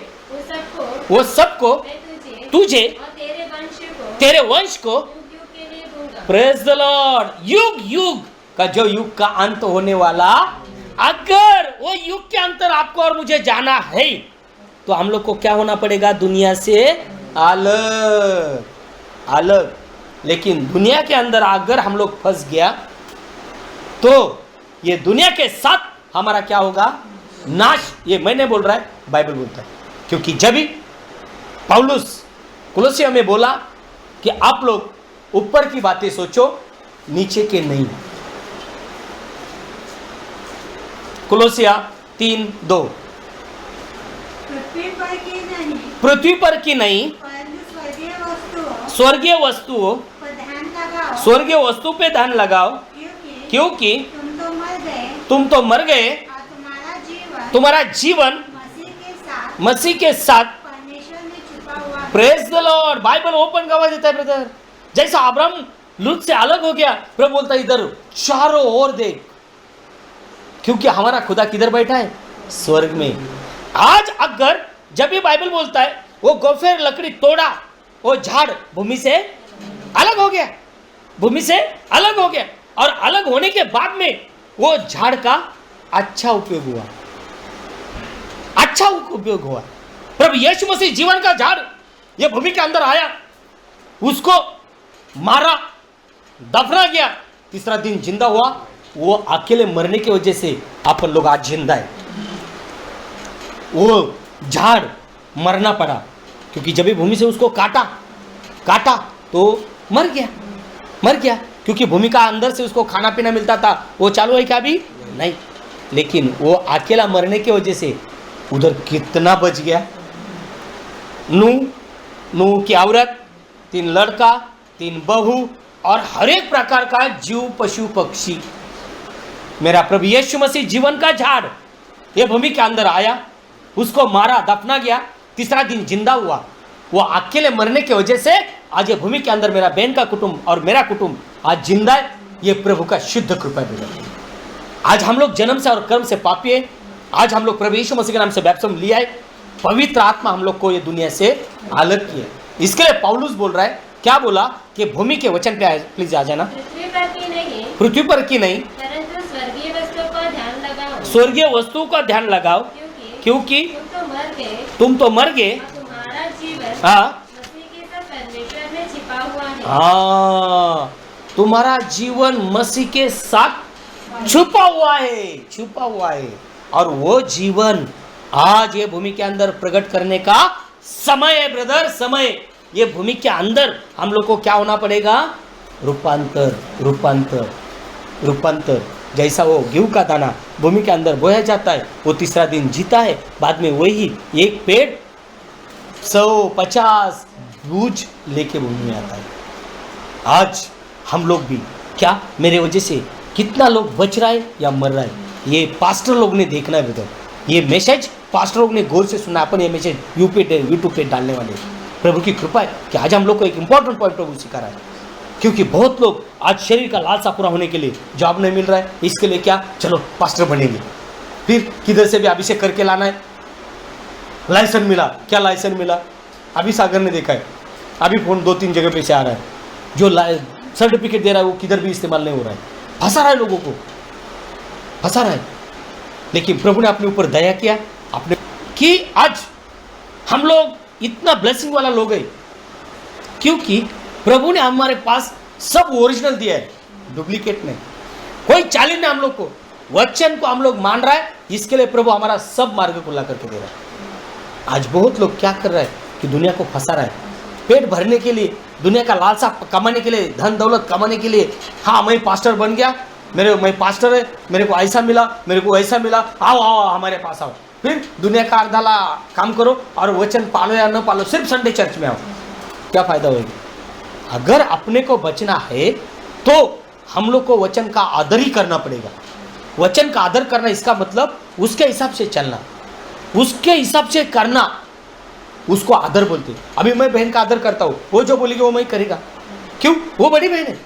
वो सबको तुझे तेरे वंश को प्रेज द लॉर्ड। युग का जो युग का अंत होने वाला, अगर वो युग के अंतर आपको और मुझे जाना है तो हम लोग को क्या होना पड़ेगा? दुनिया से अलग। लेकिन दुनिया के अंदर अगर हम लोग फंस गया तो ये दुनिया के साथ हमारा क्या होगा? नाश। ये मैं नहीं बोल रहा है, बाइबल बोलता है। क्योंकि जब भी पौलुस कुलोसिया में बोला कि आप लोग ऊपर की बातें सोचो, नीचे के नहीं। कुलोसिया 3:2 पृथ्वी पर की नहीं स्वर्गीय वस्तुओं पे ध्यान लगाओ, क्योंकि तुम तो मर गए, तुम्हारा जीवन मसीह के साथ praise the Lord. Bible open गवाह देता है ब्रदर। जैसा अब्राहम लूत से अलग हो गया, प्रभु बोलता है इधर चारों ओर देख, क्योंकि हमारा खुदा किधर बैठा है? स्वर्ग में। आज अगर जब भी बाइबल बोलता है वो गोफेर लकड़ी तोड़ा, वो झाड़ भूमि से अलग हो गया, भूमि से अलग हो गया, और अलग होने के बाद में वो झाड़ का अच्छा उपयोग हुआ, अच्छा उपयोग हुआ। प्रभु यीशु मसीह जीवन का झाड़ ये भूमि के अंदर आया, उसको मारा, दफना गया, तीसरा दिन जिंदा हुआ। वो अकेले मरने की वजह से अपन लोग आज जिंदा है। वो झाड़ मरना पड़ा क्योंकि जब भी भूमि से उसको काटा तो मर गया क्योंकि भूमि का अंदर से उसको खाना पीना मिलता था। वो चालू है क्या? अभी नहीं। लेकिन वो अकेला मरने की वजह से उधर कितना बच गया। नूह की औरत, 3 लड़का, 3 बहू और हर एक प्रकार का जीव, पशु, पक्षी। मेरा प्रभु यीशु मसीह जीवन का झाड़ ये भूमि के अंदर आया, उसको मारा, दफना गया, तीसरा दिन जिंदा हुआ। वो अकेले मरने की वजह से आज ये भूमि के अंदर मेरा बहन का कुटुंब और मेरा कुटुंब आज जिंदा है। ये प्रभु का शुद्ध कृपा है। आज हम लोग जन्म से और कर्म से पापी है। आज हम लोग प्रभु यीशु मसीह के नाम से बपतिस्मा लिया है। पवित्र आत्मा हम लोग को ये दुनिया से अलग किया। इसके लिए पौलुस बोल रहा है, क्या बोला कि भूमि के वचन पे प्लीज आ जाना। पृथ्वी पर की नहीं परंतु स्वर्गीय वस्तुओं का ध्यान लगाओ। स्वर्गीय वस्तुओं का ध्यान लगाओ क्योंकि तुम तो मर गए। तुम्हारा जीवन हाँ, मसीह के साथ परमेश्वर में छिपा हुआ है। हाँ, तुम्हारा जीवन मसीह के साथ छुपा हुआ है और वो जीवन आज ये भूमि के अंदर प्रकट करने का समय है ब्रदर, समय। ये भूमि के अंदर हम लोग को क्या होना पड़ेगा? रूपांतर। जैसा वो गेहूं का दाना भूमि के अंदर बोया जाता है, वो तीसरा दिन जीता है, बाद में वही एक पेड़ 150 बूझ लेके भूमि में आता है। आज हम लोग भी क्या, मेरे वजह से कितना लोग बच रहा है या मर रहा है, ये पास्टर लोग ने देखना है ब्रदर। ये मैसेज पास्टर लोग ने गौर से सुना। अपन ये मैसेज यूट्यूब पे डालने वाले। प्रभु की कृपा है कि आज हम लोग को एक इंपॉर्टेंट पॉइंट प्रभु सिखा रहा है, क्योंकि बहुत लोग आज शरीर का लालसा पूरा होने के लिए जॉब नहीं मिल रहा है, इसके लिए क्या, चलो पास्टर बनेंगे, फिर किधर से भी अभिषेक करके लाना है। लाइसेंस मिला, क्या लाइसेंस मिला? अभी सागर ने देखा है, अभी फोन 2-3 जगह पे से आ रहा है, जो सर्टिफिकेट दे रहा है वो किधर भी इस्तेमाल नहीं हो रहा है, फंसा रहा है लोगों को, फंसा रहा है। लेकिन प्रभु ने अपने ऊपर दया किया अपने कि आज हम लोग इतना ब्लेसिंग वाला लोग है, क्योंकि प्रभु ने हमारे पास सब ओरिजिनल दिया है, डुप्लीकेट नहीं। कोई चैलेंज नहीं हम लोग को, वचन को हम लोग मान रहा है, इसके लिए प्रभु हमारा सब मार्ग खुला करके दे रहा है। आज बहुत लोग क्या कर रहा है कि दुनिया को फंसा रहा है, पेट भरने के लिए, दुनिया का लालसा कमाने के लिए, धन दौलत कमाने के लिए। हाँ, मैं पास्टर बन गया, मैं पास्टर है, मेरे को ऐसा मिला, मेरे को ऐसा मिला, आओ हमारे पास आओ। फिर दुनिया का अर्धाला काम करो और वचन पालो या न पालो, सिर्फ संडे चर्च में आओ, क्या फायदा होगा? अगर अपने को बचना है तो हम लोग को वचन का आदर ही करना पड़ेगा। वचन का आदर करना, इसका मतलब उसके हिसाब से चलना, उसके हिसाब से करना, उसको आदर बोलते। अभी मैं बहन का आदर करता हूँ, वो जो बोलेगी वो मैं करेगा, क्यों? वो बड़ी बहन है।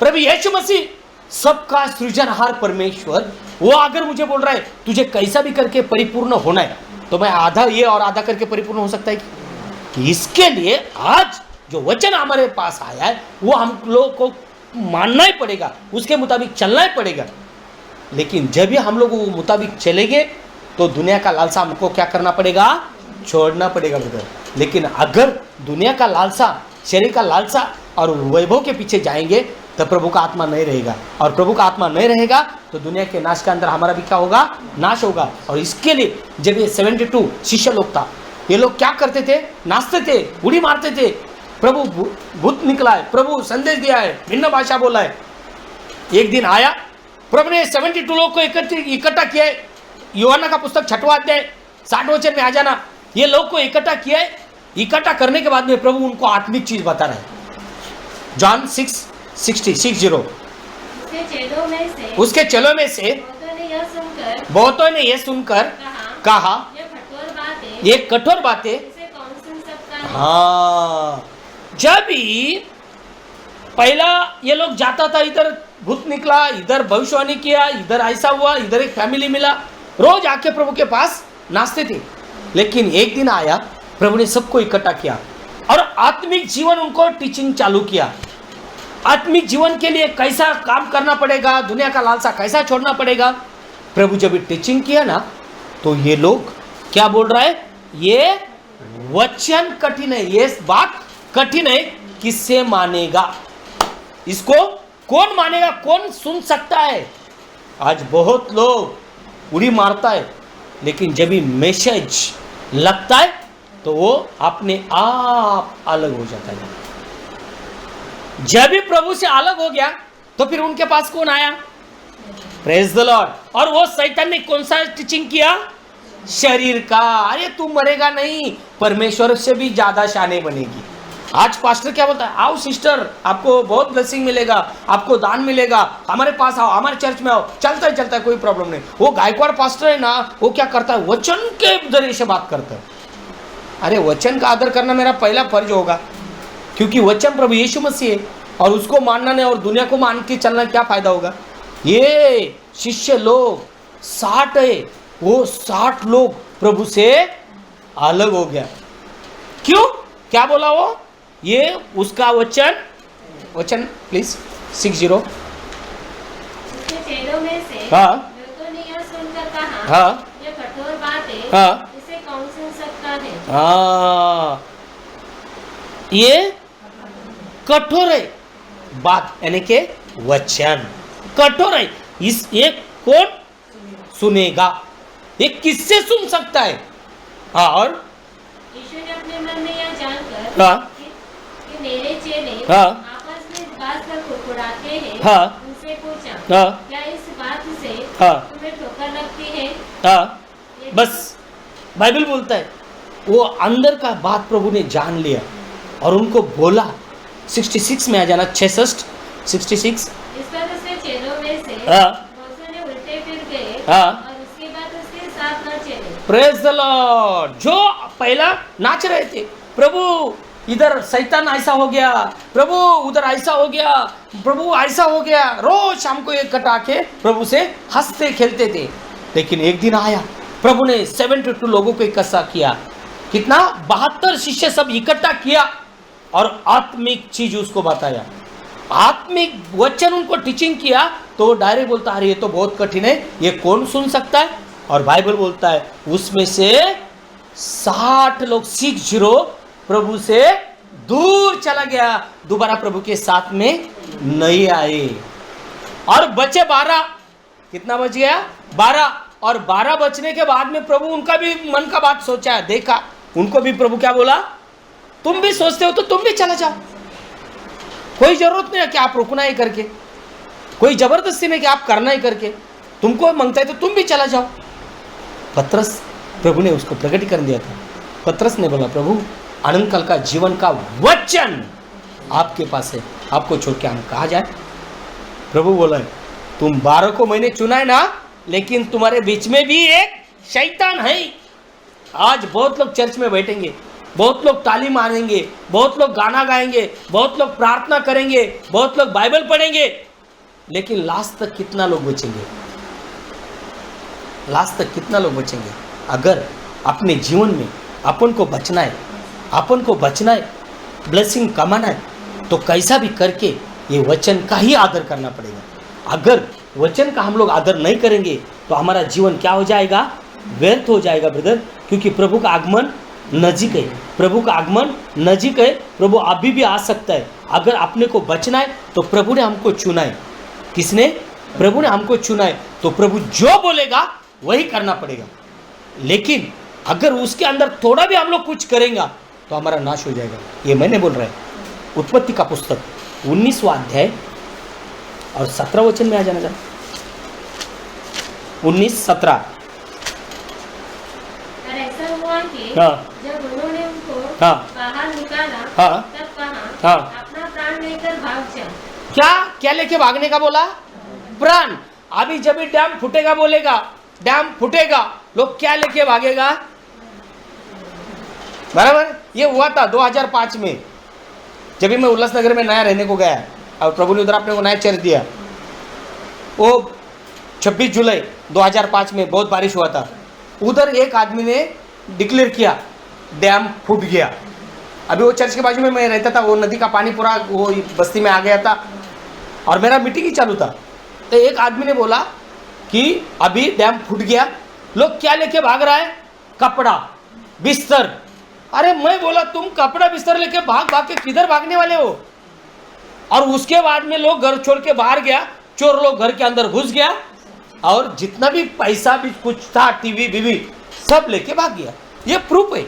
प्रभु यीशु मसीह सबका सृजनहार परमेश्वर, वो अगर मुझे बोल रहा है तुझे कैसा भी करके परिपूर्ण होना है, तो मैं आधा ये और आधा करके परिपूर्ण हो सकता है कि? इसके लिए आज जो वचन हमारे पास आया है वो हम लोग को मानना ही पड़ेगा, उसके मुताबिक चलना ही पड़ेगा। लेकिन जब भी हम लोग वो मुताबिक चलेंगे तो दुनिया का लालसा हमको क्या करना पड़ेगा? छोड़ना पड़ेगा ब्रदर। लेकिन अगर दुनिया का लालसा, शरीर का लालसा और वैभव के पीछे जाएंगे तो प्रभु का आत्मा नहीं रहेगा, और प्रभु का आत्मा नहीं रहेगा तो दुनिया के नाश के अंदर हमारा भी क्या होगा? नाश होगा। और इसके लिए जब ये 72 शिष्य लोग था, ये लोग क्या करते थे? नाचते थे, उड़ी मारते थे, प्रभु भूत निकला है, प्रभु संदेश दिया है, भिन्न भाषा बोला है। एक दिन आया, प्रभु ने 72 लोग को इकट्ठा किया है। यूहन्ना का पुस्तक 6वां अध्याय 60 वचन में आ जाना। ये लोग को इकट्ठा किया है, इकट्ठा करने के बाद में प्रभु उनको आत्मिक चीज बता रहा है। जॉन 6:60 उसके चेलों में से बहुतों ने यह सुनकर कहा, ये कठोर बातें हाँ। जब ही पहला ये लोग जाता था, इधर भूत निकला, इधर भविष्यवाणी किया, इधर ऐसा हुआ, इधर एक फैमिली मिला, रोज आके प्रभु के पास नाचते थे। लेकिन एक दिन आया, प्रभु ने सबको इकट्ठा किया और आत्मिक जीवन उनको टीचिंग चालू किया। आत्मिक जीवन के लिए कैसा काम करना पड़ेगा, दुनिया का लालसा कैसा छोड़ना पड़ेगा। प्रभु जब टीचिंग किया ना, तो ये लोग क्या बोल रहा है? ये वचन कठिन है, ये बात कठिन है, किससे मानेगा इसको? कौन मानेगा? कौन सुन सकता है? आज बहुत लोग उड़ी मारता है, लेकिन जब भी मैसेज लगता है तो वो अपने आप अलग हो जाता है। जब भी प्रभु से अलग हो गया तो फिर उनके पास कौन आया? Praise the Lord. और वो शैतान ने कौन सा टीचिंग किया? शरीर का। अरे तू मरेगा नहीं, परमेश्वर से भी ज्यादा शाने बनेगी। आज पास्टर क्या बोलता है? आओ सिस्टर, आपको बहुत ब्लेसिंग मिलेगा, आपको दान मिलेगा, हमारे पास आओ, हमारे चर्च में आओ। चलता है, कोई प्रॉब्लम नहीं। वो गायकवाड़ पास्टर है ना, वो क्या करता है? वचन के जरिए से बात करता है। अरे वचन का आदर करना मेरा पहला फर्ज होगा, क्योंकि वचन प्रभु यीशु मसीह है, और उसको मानना नहीं और दुनिया को मान के चलना क्या फायदा होगा? ये शिष्य लोग 60 है, वो 60 लोग प्रभु से अलग हो गया। क्यों? क्या बोला वो? ये उसका वचन प्लीज 60। उसके चेलों में से हाँ लोगों ने यह सुनकर कहा, हाँ यह कठोर बात है, हाँ इसे कौन सुन सकता है? हाँ, ये कठोर है बात, यानी के वचन कठोर है। इस एक कौन सुनेगा? ये किससे सुन सकता है? और यीशु ने अपने मन में यह जानकर हाँ कि मेरे चेले हाँ आपस में इस बात पर कुड़कुड़ाते हैं, हाँ उनसे पूछा, हाँ क्या इस बात से हाँ तुम्हें ठोकर लगती है? हाँ, ये बस बाइबल बोलता है वो अंदर का बात प्रभु ने जान लिया और उनको बोला। 66 में आ जाना, 66। इस पर उसके चेलों में से हाँ बहुत से उल्टे फिर गए हाँ, और उसके बाद उसके साथ न चले। Praise the Lord. जो पहला नाच रहे थे, प्रभु इधर शैतान ऐसा हो गया, प्रभु उधर ऐसा हो गया, प्रभु ऐसा हो गया, रोज शाम को एक कटा के प्रभु से हंसते खेलते थे। लेकिन एक दिन आया, प्रभु ने 72 लोगों को इकट्ठा किया। कितना? 72 शिष्य सब इकट्ठा किया और आत्मिक चीज उसको बताया, आत्मिक वचन उनको टीचिंग किया। तो डायरेक्ट बोलता, अरे ये तो बहुत कठिन है, ये कौन सुन सकता है? और बाइबल बोलता है उसमें से 60 लोग 60 प्रभु से दूर चला गया, दोबारा प्रभु के साथ में नहीं आए। और बचे 12। कितना बच गया? 12। और 12 बचने के बाद में प्रभु उनका भी मन का बात सोचा, देखा उनको भी प्रभु क्या बोला? तुम भी सोचते हो तो तुम भी चला जाओ, कोई जरूरत नहीं है कि आप रुकना ही करके, कोई जबरदस्ती नहीं कि आप करना ही करके, तुमको मांगता है तो तुम भी चला जाओ। पतरस, प्रभु ने उसको प्रकटीकरण दिया था। पतरस ने बोला, प्रभु अनंत काल का जीवन का वचन आपके पास है, आपको छोड़ के हम कहाँ जाए? प्रभु बोला, तुम 12 को मैंने चुना है ना, लेकिन तुम्हारे बीच में भी एक शैतान है। आज बहुत लोग चर्च में बैठेंगे, बहुत लोग ताली मारेंगे, बहुत लोग गाना गाएंगे, बहुत लोग प्रार्थना करेंगे, बहुत लोग बाइबल पढ़ेंगे, लेकिन लास्ट तक कितना लोग बचेंगे? लास्ट तक कितना लोग बचेंगे? अगर अपने जीवन में अपन को बचना है, अपन को बचना है, ब्लेसिंग कमाना है, तो कैसा भी करके ये वचन का ही आदर करना पड़ेगा। अगर वचन का हम लोग आदर नहीं करेंगे तो हमारा जीवन क्या हो जाएगा? व्यर्थ हो जाएगा ब्रदर, क्योंकि प्रभु का आगमन नजीक है, प्रभु का आगमन नजीक है। प्रभु अभी भी आ सकता है। अगर अपने को बचना है तो प्रभु ने हमको चुना है। किसने? प्रभु ने हमको चुना है, तो प्रभु जो बोलेगा वही करना पड़ेगा। लेकिन अगर उसके अंदर थोड़ा भी हम लोग कुछ करेंगे तो हमारा नाश हो जाएगा। ये मैंने बोल रहा है। उत्पत्ति का पुस्तक 19वां अध्याय और 17 वचन में आ जाना जरा, 19-17। और ऐसा हुआ कि हाँ जब उन्होंने उनको हाँ बाहर निकाला, हाँ तब कहा, हाँ। अपना प्राण लेकर भाग जा। क्या क्या लेके भागने का बोला? प्राण। अभी जब भी डैम फूटेगा, बोलेगा डैम फूटेगा, लोग क्या लेके भागेगा? बराबर। ये हुआ था 2005 में, जब भी मैं उल्लासनगर में नया रहने को गया और प्रभु ने उधर अपने को नया चर्च दिया। वो 26 जुलाई 2005 में बहुत बारिश हुआ था। उधर एक आदमी ने डिक्लेयर किया डैम फूट गया। अभी वो चर्च के बाजू में मैं रहता था, वो नदी का पानी पूरा वो बस्ती में आ गया था और मेरा मीटिंग ही चालू था। तो एक आदमी ने बोला कि अभी डैम फूट गया। लोग क्या लेके भाग रहा है? कपड़ा, बिस्तर, अरे मैं बोला तुम कपड़ा बिस्तर लेके भाग भाग के किधर भागने वाले हो? और उसके बाद में लोग घर छोड़ के बाहर गया, चोर लोग घर के अंदर घुस गया और जितना भी पैसा भी कुछ था, टीवी बीवी सब लेके भाग गया। ये प्रूफ है।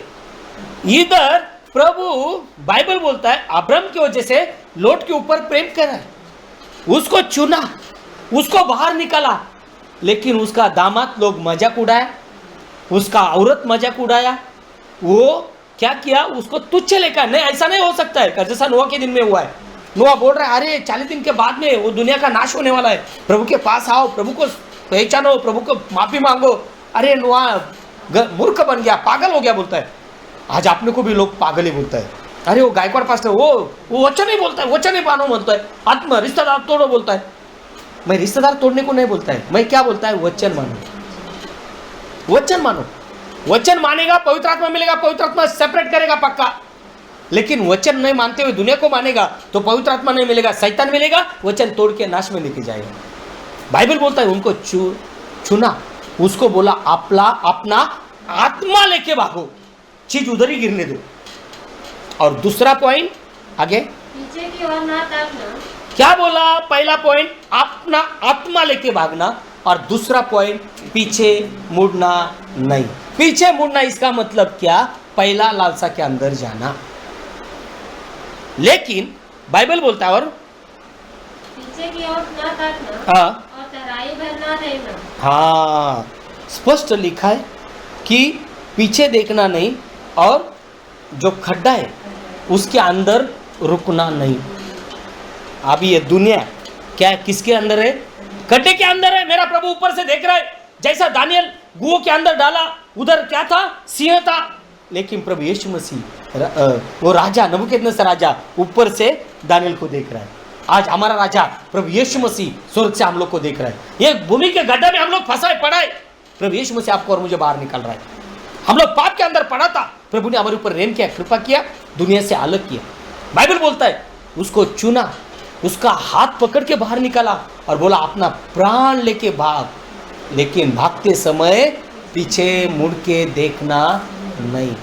इधर प्रभु बाइबल बोलता है अब्राहम की वजह से लोट के ऊपर प्रेम कर रहा है, उसको चुना, उसको बाहर निकाला, लेकिन उसका दामाद लोग मजाक उड़ाया, उसका औरत मजाक उड़ाया। वो क्या किया? उसको तुच्छ लेकर, नहीं ऐसा नहीं हो सकता है, जैसा नोआ के दिन में हुआ है। नोआ बोल रहा है अरे 40 दिन के बाद में वो दुनिया का नाश होने वाला है, प्रभु के पास आओ, प्रभु को पहचानो, प्रभु को माफी मांगो। अरे नोआ मूर्ख बन गया, पागल हो गया बोलता है। आज आपने को भी लोग पागल ही बोलता है। अरे वो गायकवाड़ पास्टर वो वचन नहीं बोलता है, वचन नहीं मानो बोलता है, आत्मा रिश्तेदार तोड़ो बोलता है। मैं रिश्तेदार तोड़ने को नहीं बोलता है, मैं क्या बोलता है? वचन मानो, वचन मानो। वचन मानेगा पवित्र आत्मा मिलेगा, पवित्र आत्मा सेपरेट करेगा पक्का। लेकिन वचन नहीं मानते हुए दुनिया को मानेगा तो पवित्र आत्मा नहीं मिलेगा, शैतान मिलेगा, वचन तोड़ के नाश में लेके जाएगा। बाइबल बोलता है उनको चुना, उसको बोला अपना आत्मा लेके भागो, चीज उधर ही गिरने दो। और दूसरा पॉइंट आगे पीछे की ओर ना ताकना। क्या बोला? पहला पॉइंट अपना आत्मा लेके भागना, और दूसरा पॉइंट पीछे मुड़ना नहीं। पीछे मुड़ना इसका मतलब क्या? पहला लालसा के अंदर जाना। लेकिन बाइबल बोलता है और पीछे की ओर ना ताकना, हाँ और तराई भर ना रहना। हाँ, स्पष्ट लिखा है कि पीछे देखना नहीं, और जो खड्डा है उसके अंदर रुकना नहीं। अभी ये दुनिया क्या किसके अंदर है? खड्डे के अंदर है। मेरा प्रभु ऊपर से देख रहा है, जैसा दानियल गुओ के अंदर डाला, उधर क्या था? सिंह था। लेकिन प्रभु यीशु मसीह वो राजा नबूकदनेस्सर राजा ऊपर से दानियल को देख रहा है। आज हमारा राजा प्रभु यीशु मसीह स्वर्ग से हम लोग को देख रहा है। ये भूमि के गड्ढे में हम लोग फंसाए पड़ा है, प्रभु यीशु मसीह आपको और मुझे बाहर निकाल रहा है। हम लोग पाप के अंदर पड़ा था, प्रभु ने हमारे ऊपर रेम किया, कृपा किया, दुनिया से अलग किया। बाइबल बोलता है उसको चुना, उसका हाथ पकड़ के बाहर निकाला और बोला अपना प्राण लेके भाग। लेकिन भागते समय पीछे मुड़ के देखना नहीं।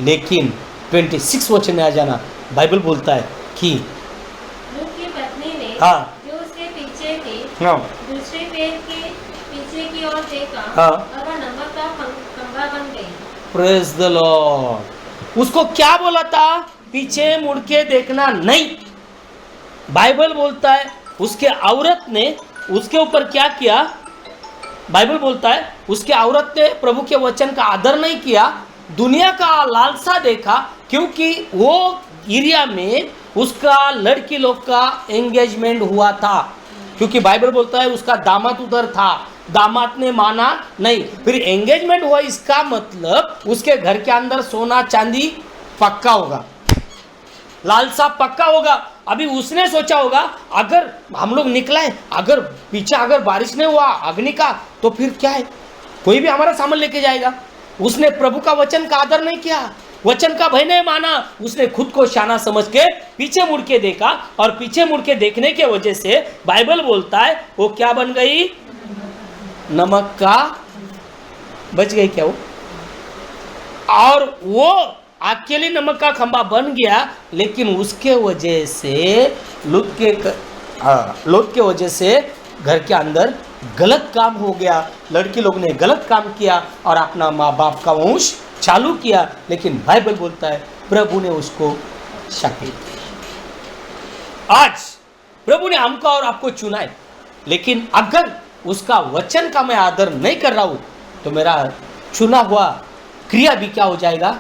लेकिन 26 वचन में आ जाना, बाइबल बोलता है कि लूत की पत्नी ने हाँ जो उसके पीछे थी हाँ दूसरे पेड़ के पीछे की ओर देखा, हाँ। और वह नमक का खंभा बन गई। Praise the Lord. उसको क्या बोला था? पीछे मुड़ के देखना नहीं। बाइबल बोलता है उसके औरत ने उसके ऊपर क्या किया? बाइबल बोलता है उसके औरत ने प्रभु के वचन का आदर नहीं किया, दुनिया का लालसा देखा, क्योंकि वो एरिया में उसका लड़की लोग का एंगेजमेंट हुआ था। क्योंकि बाइबल बोलता है उसका दामाद उधर था, दामाद ने माना नहीं, फिर एंगेजमेंट हुआ। इसका मतलब उसके घर के अंदर सोना चांदी पक्का होगा, लालसा पक्का होगा। अभी उसने सोचा होगा अगर हम लोग निकला है, अगर पीछे अगर बारिश नहीं हुआ अग्नि का, तो फिर क्या है, कोई भी हमारा सामान लेके जाएगा। उसने प्रभु का वचन का आदर नहीं किया, वचन का भय नहीं माना, उसने खुद को शाना समझ के पीछे मुड़ के देखा, और पीछे मुड़ के देखने के वजह से बाइबल बोलता है वो क्या बन गई? नमक का बच गई क्या वो? और वो अकेले नमक का खंभा बन गया। लेकिन उसके वजह से लूत के वजह से घर के अंदर गलत काम हो गया। लड़की लोग ने गलत काम किया और अपना माँ बाप का वंश चालू किया। लेकिन बाइबल बोलता है प्रभु ने उसको शाकिल किया। आज प्रभु ने हमको और आपको चुना है, लेकिन अगर उसका वचन का मैं आदर नहीं कर रहा हूं तो मेरा चुना हुआ क्रिया भी क्या हो जाएगा?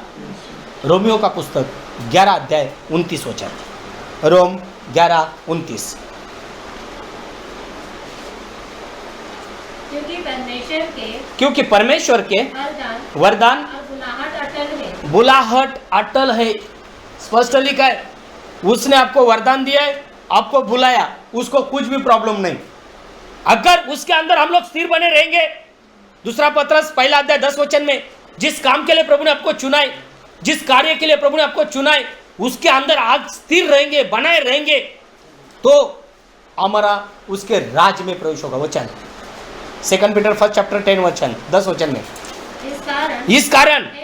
रोमियो का पुस्तक 11 अध्याय 29 वचन, रोम 11:29। क्योंकि परमेश्वर के वरदान और बुलाहट अटल है। स्पष्ट लिखा है उसने आपको वरदान दिया है, आपको बुलाया, उसको कुछ भी प्रॉब्लम नहीं। अगर उसके अंदर हम लोग स्थिर बने रहेंगे, दूसरा पत्रस 1 अध्याय 10 वचन में, जिस काम के लिए प्रभु ने आपको चुना है, जिस कार्य के लिए प्रभु ने आपको चुना है, उसके अंदर आज स्थिर रहेंगे, बनाए रहेंगे, तो हमारा उसके राज में प्रवेश होगा। वचन 2 पीटर 1 चैप्टर 10 वचन 10 वचन में, इस कारण हे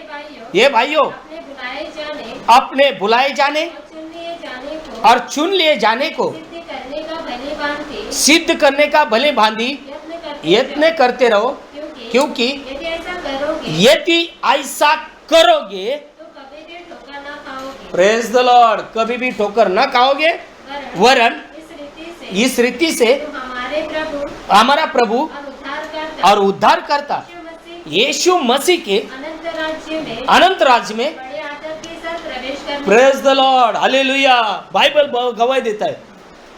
ये भाइयों अपने बुलाए बुलाए जाने अपने बुलाए जाने और चुन लिए जाने को और चुन लिए जाने को सिद्ध करने का भले भांति सिद्ध करने का भले भांति यत्न करते रहो, क्योंकि यदि ऐसा करोगे यदि ऐसा करोगे तो कभी भी ठोकर ना खाओगे, प्रेज द लॉर्ड, कभी भी ठोकर न खाओगे, वरन इस रीति से तुम हमारा प्रभु और उद्धार करता यीशु मसीह के अनंत राज्य में बड़े आदर के साथ प्रवेश करने praise the Lord, hallelujah. Bible गवाही देता है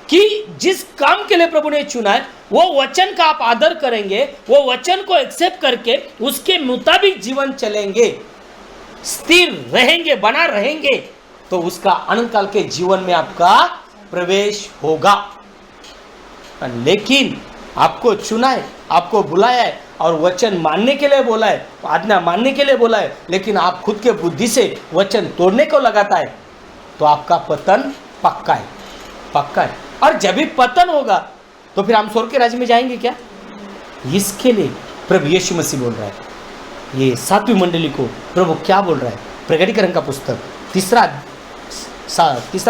कि जिस काम के लिए प्रभु ने चुना है वो वचन का आप आदर करेंगे, वो वचन को एक्सेप्ट करके उसके मुताबिक जीवन चलेंगे, स्थिर रहेंगे, बना रहेंगे, तो उसका अनंत काल के जीवन में आपका प्रवेश होगा। लेकिन आपको चुना है, आपको बुलाया है और वचन मानने के लिए बोला है, आज्ञा मानने के लिए बोला है, लेकिन आप खुद के बुद्धि से वचन तोड़ने को लगाता है, तो आपका पतन पक्का है, पक्का है। और जब भी पतन होगा तो फिर हम स्वर्ग के राज्य में जाएंगे क्या? इसके लिए प्रभु यीशु मसीह बोल रहा है। ये सातवीं मंडली को प्रभु क्या बोल रहा है? प्रकटीकरण का पुस्तक तीसरा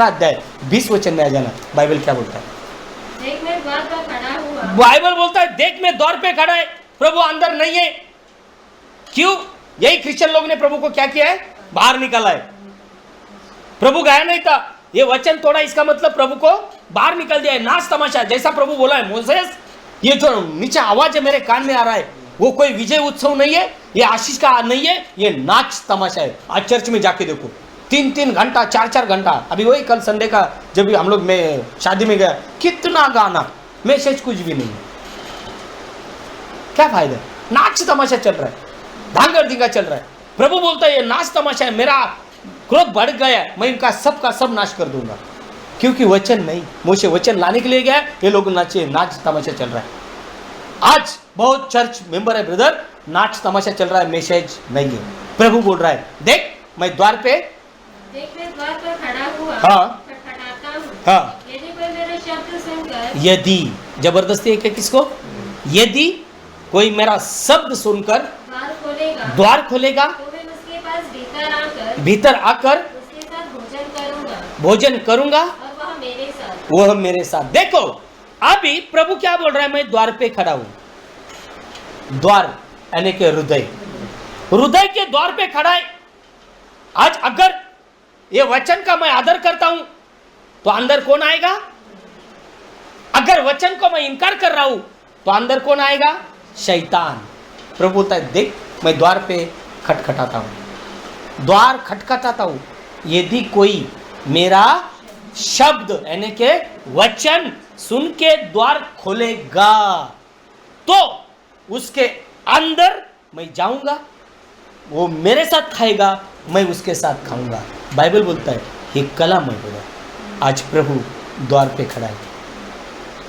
अध्याय 20 वचन में आ जाना। बाइबल क्या बोलता है? देख मैं द्वार पर खड़ा हुआ। बाइबल बोलता है देख मैं द्वार पे खड़ा है, प्रभु अंदर नहीं है। क्यों? यही क्रिश्चियन लोग ने प्रभु को क्या किया है? बाहर निकाला है। प्रभु गया नहीं था, ये वचन तोड़ा, इसका मतलब प्रभु को बाहर निकल दिया है। नाच तमाशा, जैसा प्रभु बोला है मोसेस, ये जो नीचे आवाज है मेरे कान में आ रहा है, वो कोई विजय उत्सव नहीं है, ये आशीष का नहीं है, ये नाच तमाशा है। आज चर्च में जाके देखो, 3-3 घंटा 4-4 घंटा, अभी वही कल संडे का जब भी हम लोग में शादी में गया, कितना गाना, मैसेज कुछ भी नहीं, क्या फायदा? नाच तमाशा चल रहा है, धांगड़ धिंगा चल रहा है। प्रभु बोलता है ये नाच तमाशा है, मेरा क्रोध बढ़ गया, मैं इनका सबका सब नाश कर दूंगा, क्योंकि वचन नहीं, मोशे वचन लाने के लिए गया, ये लोग नाचे, नाच तमाशा चल रहा है। आज बहुत चर्च मेंबर है ब्रदर, नाच तमाशा चल रहा है, मैसेज नहीं है। प्रभु बोल रहा है देख मैं द्वार पे, देख मैं द्वार पर खड़ा हुआ, हाँ, खटखटाता हूँ। हाँ, यदि कोई मेरे शब्द सुनकर, यदि जबरदस्ती है क्या? किसको? यदि कोई मेरा शब्द सुनकर द्वार खोलेगा तो मैं उसके पास भीतर आकर उसके साथ भोजन करूंगा और वह मेरे साथ। देखो अभी प्रभु क्या बोल रहा है? मैं द्वार पे खड़ा हूं। द्वार यानी के हृदय, हृदय के द्वार पे खड़ा है। आज अगर ये वचन का मैं आदर करता हूं तो अंदर कौन आएगा? अगर वचन को मैं इनकार कर रहा हूं तो अंदर कौन आएगा? शैतान। प्रभु बोलता है देख मैं द्वार पे खटखटाता हूं, द्वार खटखटाता हूं, यदि कोई मेरा शब्द यानी के वचन सुन के द्वार खोलेगा तो उसके अंदर मैं जाऊंगा, वो मेरे साथ खाएगा, मैं उसके साथ खाऊंगा। बाइबल बोलता है ये कलम है बोला। आज प्रभु द्वार पे खड़ा है।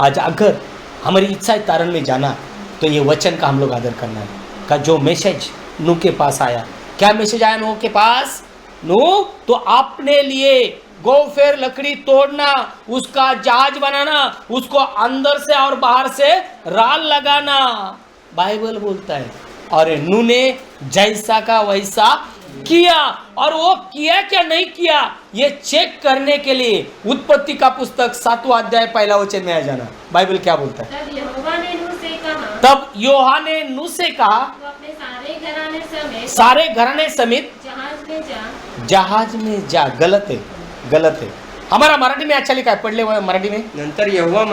आज अगर हमारी इच्छा है तारण में जाना तो ये वचन का हम लोग आदर करना है। का जो मैसेज नूह के पास आया, क्या मैसेज आया नूह के पास? नूह तो अपने लिए गोफेर लकड़ी तोड़ना, उसका जहाज बनाना, उसको अंदर से और बाहर से राल लगाना। बाइबल बोलता है और नूह ने जैसा का वैसा किया। और वो किया क्या नहीं किया ये चेक करने के लिए उत्पत्ति का पुस्तक 7वां अध्याय 1 वचन में आ जाना। बाइबल क्या बोलता है? तब यहोवा ने नूह से कहा, तब योहा ने नूह से कहा तो अपने सारे घराने समेत जहाज में जा। गलत है, गलत है। हमारा मराठी में अच्छा लिखा है, पढ़ले मराठी में। नंतर यहोवा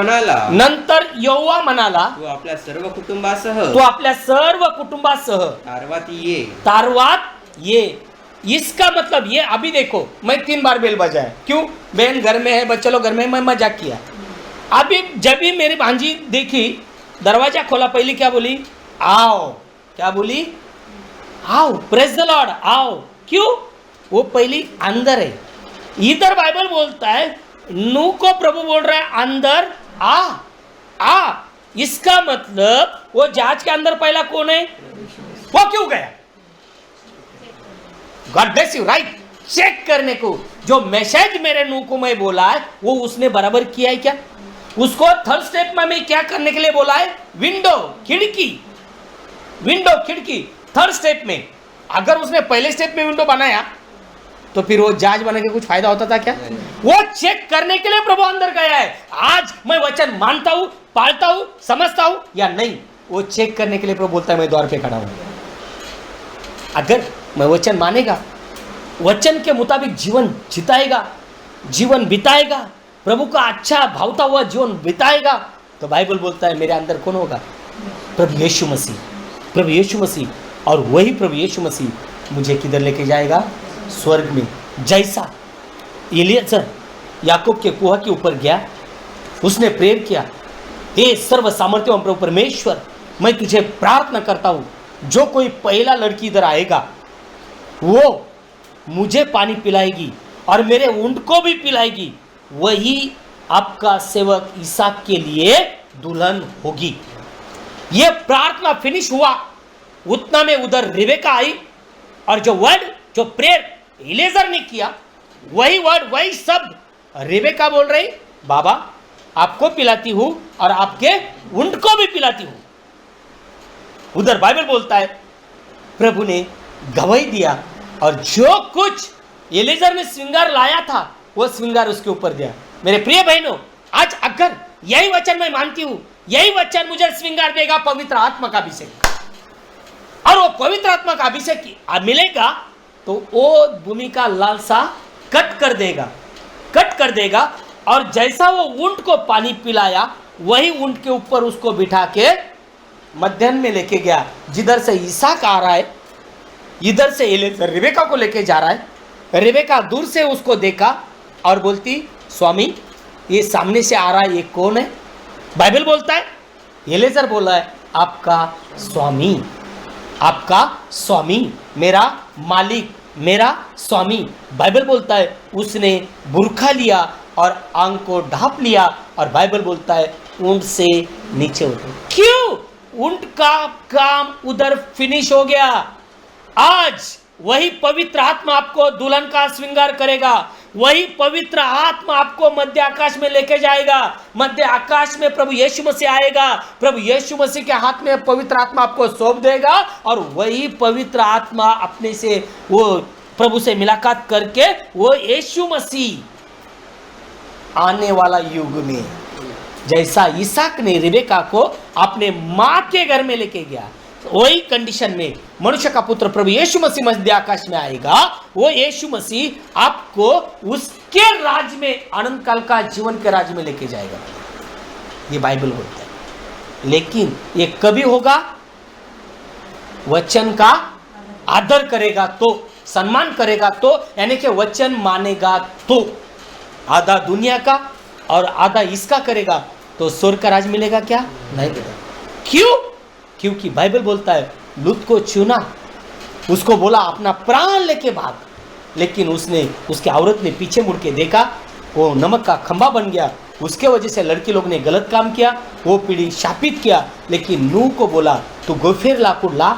म्हणाला तो आपल्या सर्व कुटुंबासह तारवात ये। इसका मतलब ये, अभी देखो मैं 3 बार बेल बजाया, क्यों? बहन घर में है, बच्चे लोग घर में, मैं मजाक किया। अभी जब भी मेरी भांजी देखी, दरवाजा खोला, पहली क्या बोली? आओ। क्या बोली? आओ। प्रेज द लॉर्ड, आओ। क्यों? वो पहली अंदर है। इधर बाइबल बोलता है नूह को प्रभु बोल रहा है अंदर आ। इसका मतलब वो जहाज के अंदर पहला कौन है? वो क्यों गया? God bless you, right. Check करने को जो मैसेज मेरे नूह को मैं बोला है वो उसने बराबर किया है क्या? उसको थर्ड स्टेप में मैं क्या करने के लिए बोला है? विंडो खिड़की थर्ड स्टेप में। अगर उसने पहले स्टेप में विंडो बनाया तो फिर वो जहाज बना के कुछ फायदा होता था क्या? वो चेक करने के लिए प्रभु अंदर गया है, आज मैं वचन मानता हूं, पालता हूं, समझता हूं या नहीं। वो चेक करने के लिए प्रभु बोलता है मैं द्वार पे खड़ा हूं। अगर मैं वचन मानेगा, वचन के मुताबिक जीवन जिताएगा, जीवन बिताएगा, प्रभु का अच्छा भावता हुआ जीवन बिताएगा, तो बाइबल बोलता है मेरे अंदर कौन होगा? प्रभु यीशु मसीह। प्रभु यीशु मसीह, और वही प्रभु यीशु मसीह मुझे किधर लेके जाएगा? स्वर्ग में। जैसा एलियाजर याकूब के कुआं के ऊपर गया, उसने प्रेयर किया, हे सर्व सामर्थ्य प्रभु परमेश्वर, मैं तुझे प्रार्थना करता हूं, जो कोई पहला लड़की इधर आएगा वो मुझे पानी पिलाएगी और मेरे ऊंट को भी पिलाएगी, वही आपका सेवक इसहाक के लिए दुल्हन होगी। ये प्रार्थना फिनिश हुआ, उतना में उधर रिबेका आई, और जो वर्ड, जो प्रेयर एलिएजर ने किया, वही वर्ड, वही शब्द रिबेका बोल रही, बाबा आपको पिलाती हूं और आपके ऊंट को भी पिलाती हूं। उधर बाइबल बोलता है प्रभु ने गवाही दिया, और जो कुछ एलिएजर ने श्रृंगार लाया था वो श्रृंगार उसके ऊपर दिया। मेरे प्रिय बहनों, आज अगर यही वचन मैं मानती हूं, यही वचन मुझे श्रृंगार देगा पवित्र आत्मा का अभिषेक, और वो पवित्र आत्मा का अभिषेक मिलेगा तो वो भूमि का लालसा कट कर देगा, कट कर देगा। और जैसा वो ऊंट को पानी पिलाया, वही ऊंट के ऊपर उसको बिठा के मध्याह्न में लेके गया। जिधर से इसहाक आ रहा है, इधर से एलिएजर रिबेका को लेके जा रहा है। रिबेका दूर से उसको देखा और बोलती, स्वामी ये सामने से आ रहा है, ये कौन है? बाइबल बोलता है, एलिएजर बोला है आपका स्वामी, आपका स्वामी, मेरा मालिक, मेरा स्वामी। बाइबल बोलता है उसने बुरखा लिया और आंख को ढांप लिया, और बाइबल बोलता है ऊंट से नीचे उतरे। क्यों? ऊंट का काम उधर फिनिश हो गया। आज वही पवित्र आत्मा आपको दुल्हन का श्रृंगार करेगा, वही पवित्र आत्मा आपको मध्य आकाश में लेके जाएगा। मध्य आकाश में प्रभु यीशु मसीह आएगा, प्रभु यीशु मसीह के हाथ में पवित्र आत्मा आपको सौंप देगा, और वही पवित्र आत्मा अपने से वो प्रभु से मुलाकात करके वो यीशु मसीह आने वाला युग में, जैसा इसहाक ने रिबेका को अपने मां के घर में लेके गया, वही कंडीशन में मनुष्य का पुत्र प्रभु यीशु मसीह मध्य आकाश में आएगा। वो यीशु मसीह आपको उसके राज में, अनंत काल का जीवन के राज में लेके जाएगा, ये बाइबल बोलता है। लेकिन ये कभी होगा? वचन का आदर करेगा तो, सम्मान करेगा तो, यानी कि वचन मानेगा तो। आधा दुनिया का और आधा इसका करेगा तो स्वर्ग का राज मिलेगा क्या? नहीं मिलेगा। क्यों? क्योंकि बाइबल बोलता है लूत को चुना, उसको बोला अपना प्राण लेके भाग, लेकिन उसने, उसके औरत ने पीछे मुड़ के देखा, वो नमक का खंभा बन गया। उसके वजह से लड़की लोग ने गलत काम किया, वो पीढ़ी शापित किया। लेकिन नूह को बोला तू गोफेर लाकुड़ ला,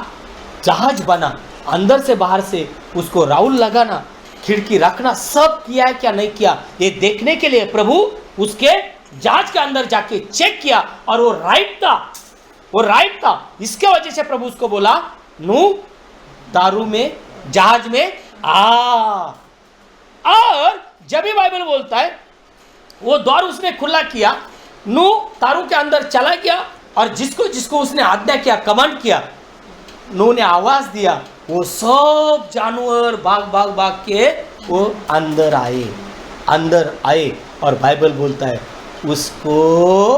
जहाज बना, अंदर से बाहर से उसको राउल लगाना, खिड़की रखना, सब किया है क्या नहीं किया, ये देखने के लिए प्रभु उसके जहाज के अंदर जाके चेक किया, और वो राइट था, वो राइट था। इसके वजह से प्रभु उसको बोला नूह दारू में, जहाज में आ। और जब भी बाइबल बोलता है वो द्वार उसने खुला किया, नूह तारू के अंदर चला गया, और जिसको जिसको उसने आज्ञा किया, कमांड किया, नूह ने आवाज दिया, वो सब जानवर भाग भाग भाग के वो अंदर आए, अंदर आए। और बाइबल बोलता है उसको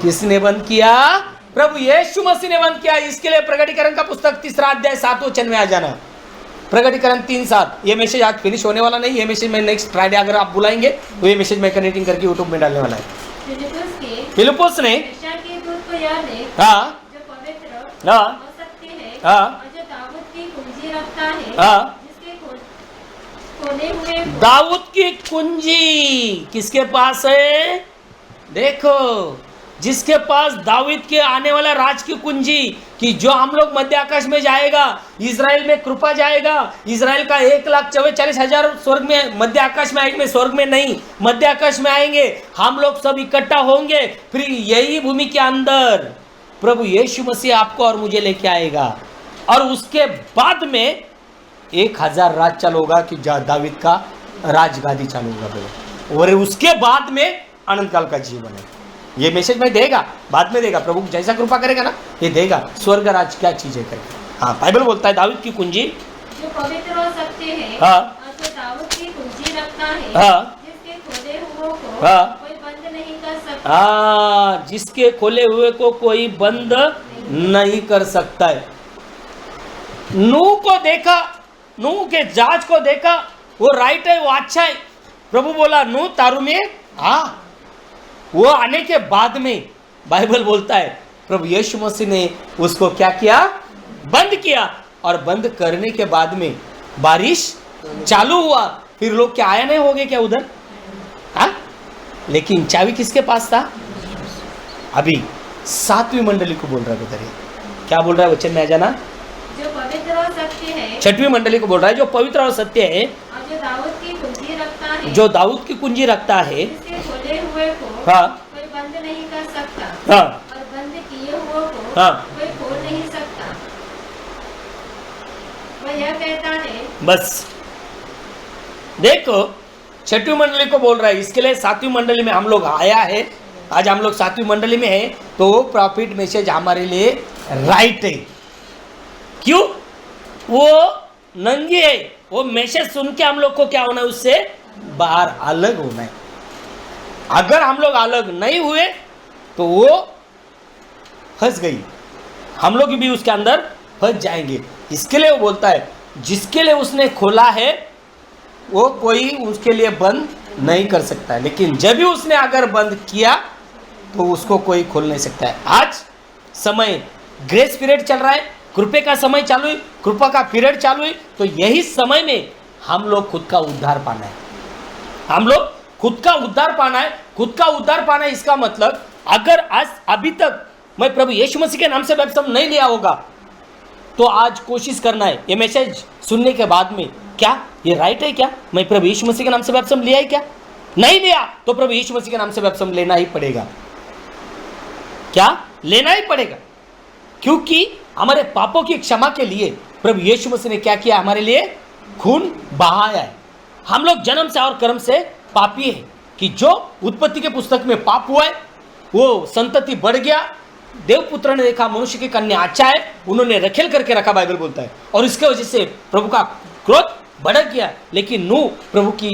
किसने बंद किया? प्रभु यीशु मसीह ने बंद किया। इसके लिए प्रकटीकरण का पुस्तक 3 अध्याय 7 वचन में आ जाना। प्रकटीकरण 3:7। ये मैसेज आज फिनिश होने वाला नहीं, ये मैसेज मैं नेक्स्ट फ्राइडे अगर आप बुलाएंगे तो ये मैसेज मैं कनेक्टिंग करके यूट्यूब में डालने वाला है। फिलिप्पुस ने के दूत को याद है, हाँ जो पवित्र हाँ और सत्य है, हाँ और जो दाऊद की कुंजी रखता है, हाँ, जिसके खोले हुए दाऊद की कुंजी किसके पास है? देखो, जिसके पास दाऊद के आने वाला राज की कुंजी, कि जो हम लोग मध्य आकाश में जाएगा, इजराइल में कृपा जाएगा, इजराइल का 1,44,000 स्वर्ग में, मध्य आकाश में आएंगे, स्वर्ग में नहीं, मध्य आकाश में आएंगे, हम लोग सब इकट्ठा होंगे, फिर यही भूमि के अंदर प्रभु यीशु मसीह आपको और मुझे लेके आएगा। और उसके बाद में 1000 राज चालू होगा कि दावीद का राजगादी चालू होगा बोले, और उसके बाद में अनंत काल का जीवन है। ये मैसेज में देगा, बाद में देगा, प्रभु जैसा कृपा करेगा ना ये देगा, स्वर्ग राज क्या चीज है करेगा। हाँ, बाइबल बोलता है दाऊद की कुंजी जो पवित्र और सत्य है, हाँ, और जो दाऊद की कुंजी रखता है, हाँ, जिसके खोले हुओं को हाँ, कोई बंद नहीं कर सकता। हाँ, जिसके खोले हुए को कोई बंद नहीं कर सकता है। नूह को देखा, नूह के जहाज को देखा, वो राइट है, वो अच्छा है। प्रभु बोला नूह तारू में आ। वो आने के बाद में बाइबल बोलता है प्रभु यीशु मसीह ने उसको क्या किया, बंद किया, और बंद करने के बाद में बारिश चालू हुआ। फिर लोग क्या आया नहीं हो गए क्या उधर? हाँ, लेकिन चाबी किसके पास था? अभी 7वीं मंडली को बोल रहा है उधर, क्या बोल रहा है वचन में आ जाना, जो पवित्र और सत्य है, 6वीं मंडली को बोल रहा है जो पवित्र और सत्य है, और जो दाऊद की कुंजी रखता है, जो दाऊद की कुंजी रखता है, जिसके खोले हुए को हाँ, कोई बंद नहीं कर सकता, हाँ, और बंद किए हुए को हाँ, कोई खोल नहीं सकता। वह यह कहता है, बस देखो 6वीं मंडली को बोल रहा है, इसके लिए 7वीं मंडली में हम लोग आया है। आज हम लोग 7वीं मंडली में है, तो वो प्रॉफिट मैसेज हमारे लिए राइट है। क्यों? वो नंगे है, वो मैसेज सुन के हम लोग को क्या होना है, उससे बाहर अलग होना है। अगर हम लोग अलग नहीं हुए तो वो फंस गई, हम लोग भी उसके अंदर फंस जाएंगे। इसके लिए वो बोलता है जिसके लिए उसने खोला है वो कोई उसके लिए बंद नहीं कर सकता है, लेकिन जब भी उसने अगर बंद किया तो उसको कोई खोल नहीं सकता है। आज समय ग्रेस पीरियड चल रहा है, कृपा का समय चालू है, कृपा का पीरियड चालू है, तो यही समय में हम लोग खुद का उद्धार पाना है। हम लोग खुद का उद्धार पाना है। खुद का उद्धार पाना है, इसका मतलब अगर आज अभी तक मैं प्रभु यीशु मसीह के नाम से बपतिस्मा नहीं लिया होगा तो आज कोशिश करना है। ये मैसेज सुनने के बाद में क्या ये राइट है क्या, मैं प्रभु यीशु मसीह के नाम से बपतिस्मा लिया है क्या? नहीं लिया तो प्रभु यीशु मसीह के नाम से बपतिस्मा लेना ही पड़ेगा। क्या लेना ही पड़ेगा, क्योंकि हमारे पापों की क्षमा के लिए प्रभु यीशु मसीह ने क्या किया, हमारे लिए खून बहाया है। हम लोग जन्म से और कर्म से पापी है, कि जो उत्पत्ति के पुस्तक में पाप हुआ है वो संतति बढ़ गया। देवपुत्र ने देखा मनुष्य की कन्या अच्छा है, उन्होंने रखेल करके रखा, बाइबल बोलता है, और इसके वजह से प्रभु का क्रोध बढ़ गया। लेकिन नूह प्रभु की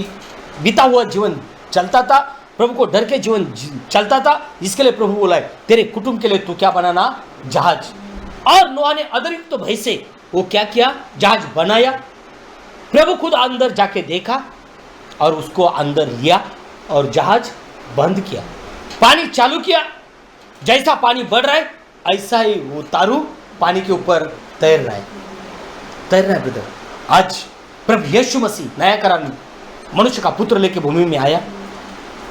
बीता हुआ जीवन चलता था, प्रभु को डर के जीवन चलता था। इसके लिए प्रभु बोला है तेरे कुटुंब के लिए तू क्या बनाना, जहाज। और नूह ने अतिरिक्त भय से वो क्या किया, जहाज बनाया। प्रभु खुद अंदर जाके देखा और उसको अंदर लिया और जहाज बंद किया, पानी चालू किया। जैसा पानी बढ़ रहा है ऐसा ही वो तारू पानी के ऊपर तैर रहा है, तैर रहा है ब्रदर। आज प्रभु यीशु मसीह नया करार मनुष्य का पुत्र लेके भूमि में आया,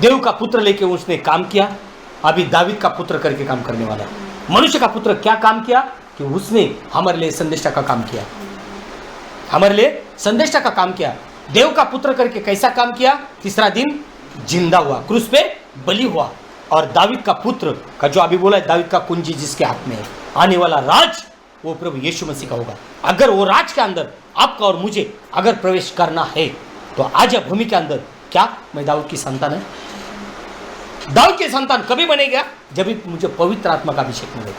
देव का पुत्र लेके उसने काम किया। अभी दावीद का पुत्र करके काम करने वाला है। मनुष्य का पुत्र क्या काम किया कि उसने हमारे लिए संदेशा का काम किया, हमारे लिए संदेशा का काम किया। देव का पुत्र करके कैसा काम किया, तीसरा दिन जिंदा हुआ, क्रूस पे बलि हुआ। और दावीद का पुत्र का जो अभी बोला है, दावीद का कुंजी जिसके हाथ में है, आने वाला राज वो प्रभु यीशु मसीह का होगा। अगर वो राज के अंदर आपका और मुझे अगर प्रवेश करना है तो आज भूमि के अंदर क्या मैं दाऊद की संतान है? दाऊद की संतान कभी बनेगा जब भी मुझे पवित्र आत्मा का अभिषेक मिलेगा,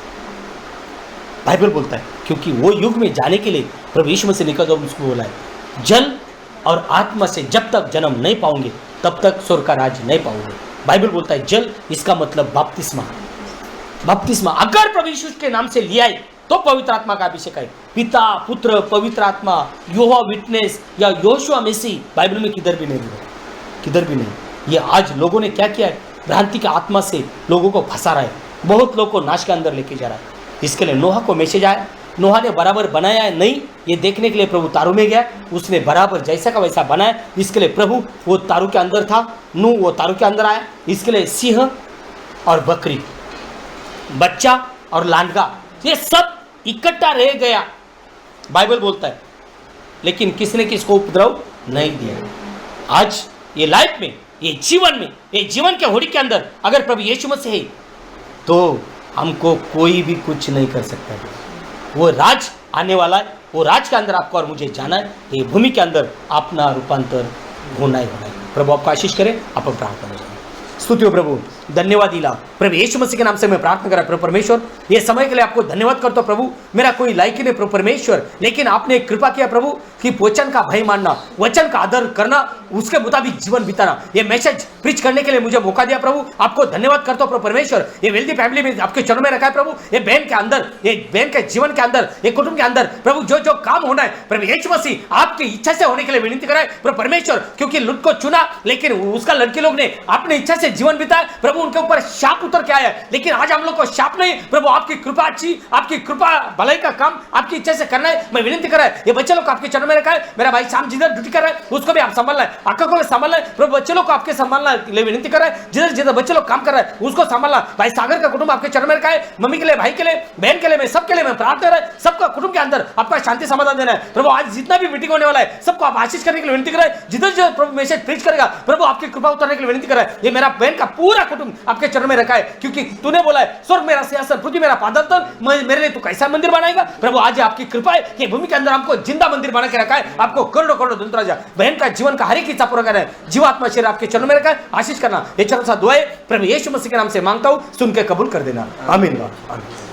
बाइबल बोलता है। क्योंकि वो युग में जाने के लिए प्रभु यीशु मसीह ने निकोदेमुस उसको बोला है जल और आत्मा से जब तक जन्म नहीं पाओगे तब तक स्वर्ग का राज नहीं पाओगे। बाइबल बोलता है जल, इसका मतलब बपतिस्मा। बपतिस्मा अगर प्रभु यीशु के नाम से लिया है तो पवित्र आत्मा का अभिषेक है। पिता, पुत्र, पवित्र आत्मा, यहोवा विटनेस या यहोशुआ मसीह बाइबल में किधर भी नहीं है, किधर भी नहीं। ये आज लोगों ने क्या किया है, भ्रांति के आत्मा से लोगों को फंसा रहा है, बहुत लोगों को नाश के अंदर लेके जा रहा है। इसके लिए नोहा को मैसेज आया, नोहा ने बराबर बनाया है नहीं, ये देखने के लिए प्रभु तारू में गया, उसने बराबर जैसा का वैसा बनाया। इसके लिए प्रभु वो तारू के अंदर था, नूह वो तारू के अंदर आया। इसके लिए सिंह और बकरी, बच्चा और लांडगा, ये सब इकट्ठा रह गया, बाइबल बोलता है। लेकिन किसने किसको उपद्रव नहीं दिया। आज ये लाइफ में, ये जीवन में, ये जीवन के होड़ी के अंदर अगर प्रभु यीशु मसीह है तो हमको कोई भी कुछ नहीं कर सकता है। वो राज आने वाला है, वो राज के अंदर आपको और मुझे जाना है, ये भूमि के अंदर अपना रूपांतर होना ही होना है। प्रभु आपको आशीष करे। आप प्रार्थना करें। स्तुति हो प्रभु, धन्यवाद दिला प्रभु यीशु मसीह के नाम से मैं प्रार्थना करा प्रभु परमेश्वर, ये समय के लिए आपको धन्यवाद करता हूं प्रभु। मेरा कोई लायक ही नहीं प्रभु परमेश्वर, लेकिन आपने कृपा किया प्रभु कि वचन का भय मानना, वचन का आदर करना, उसके मुताबिक जीवन बिताना, ये मैसेज प्रीच करने के लिए मुझे मौका दिया प्रभु। आपको धन्यवाद करता हूं प्रभु परमेश्वर। ये वेल्दी फैमिली में आपके चरणों में रखा है प्रभु। ये बहन के अंदर, ये बहन के जीवन के अंदर, ये कुटुंब के अंदर प्रभु जो जो काम होना है प्रभु यीशु मसीह आपकी इच्छा से होने के लिए विनती कराए प्रभु परमेश्वर। क्योंकि लुट को चुना, लेकिन उसका लड़के लोग ने अपनी इच्छा से जीवन बिताया प्रभु, उनके ऊपर शाप उतर के आया है। लेकिन आज हम लोग को शाप नहीं प्रभु, आपकी कृपा अच्छी, आपकी कृपा भलाई का काम आपकी इच्छा से करना है। मैं विनती कर रहा है, ये बच्चे लोग आपके चरणों में रखा है। मेरा भाई शाम जिधर ड्यूटी कर रहा है उसको भी आप संभालना है, अक्का को भी संभालना है प्रभु। बच्चे लोग को आपके संभालना है, विनती कर रहा है। जिधर जिधर बच्चे लोग काम कर रहा है उसको संभालना। भाई सागर का कुटुंब आपके चरणों में रखा है, मम्मी के लिए, भाई के लिए, बहन के लिए, मैं सबके लिए मैं प्रार्थना कर रहा है। सबका कुटुंब के अंदर आपका शांति समाधान देना है प्रभु। आज जितना भी मीटिंग होने वाला है सबको आप आशीष करने के लिए विनती कर रहा है। जिधर जिधर प्रभु मैसेज प्रीच करेगा प्रभु आपकी कृपा उतरने के लिए विनती कर रहा है। ये मेरा बहन का पूरा कुटुंब आपके चरणों में रखा है, क्योंकि तूने बोला है स्वर्ग मेरा सिंहासन, पृथ्वी मेरा पादल तल, मेरे लिए तू कैसा मंदिर बनाएगा प्रभु। आज आपकी कृपा है कि भूमि के अंदर हमको जिंदा मंदिर बना के रखा है। आपको करोड़ों करोड़ों धन्यवाद। बहन का जीवन का हर एक इच्छा पूरा करना है, जीवात्मा शरीर आपके चरणों में रखा है, आशीष करना। ये चरण सा दुआ है प्रभु यीशु मसीह के नाम से मांगता हूं, सुन के कबूल कर देना। आमीन।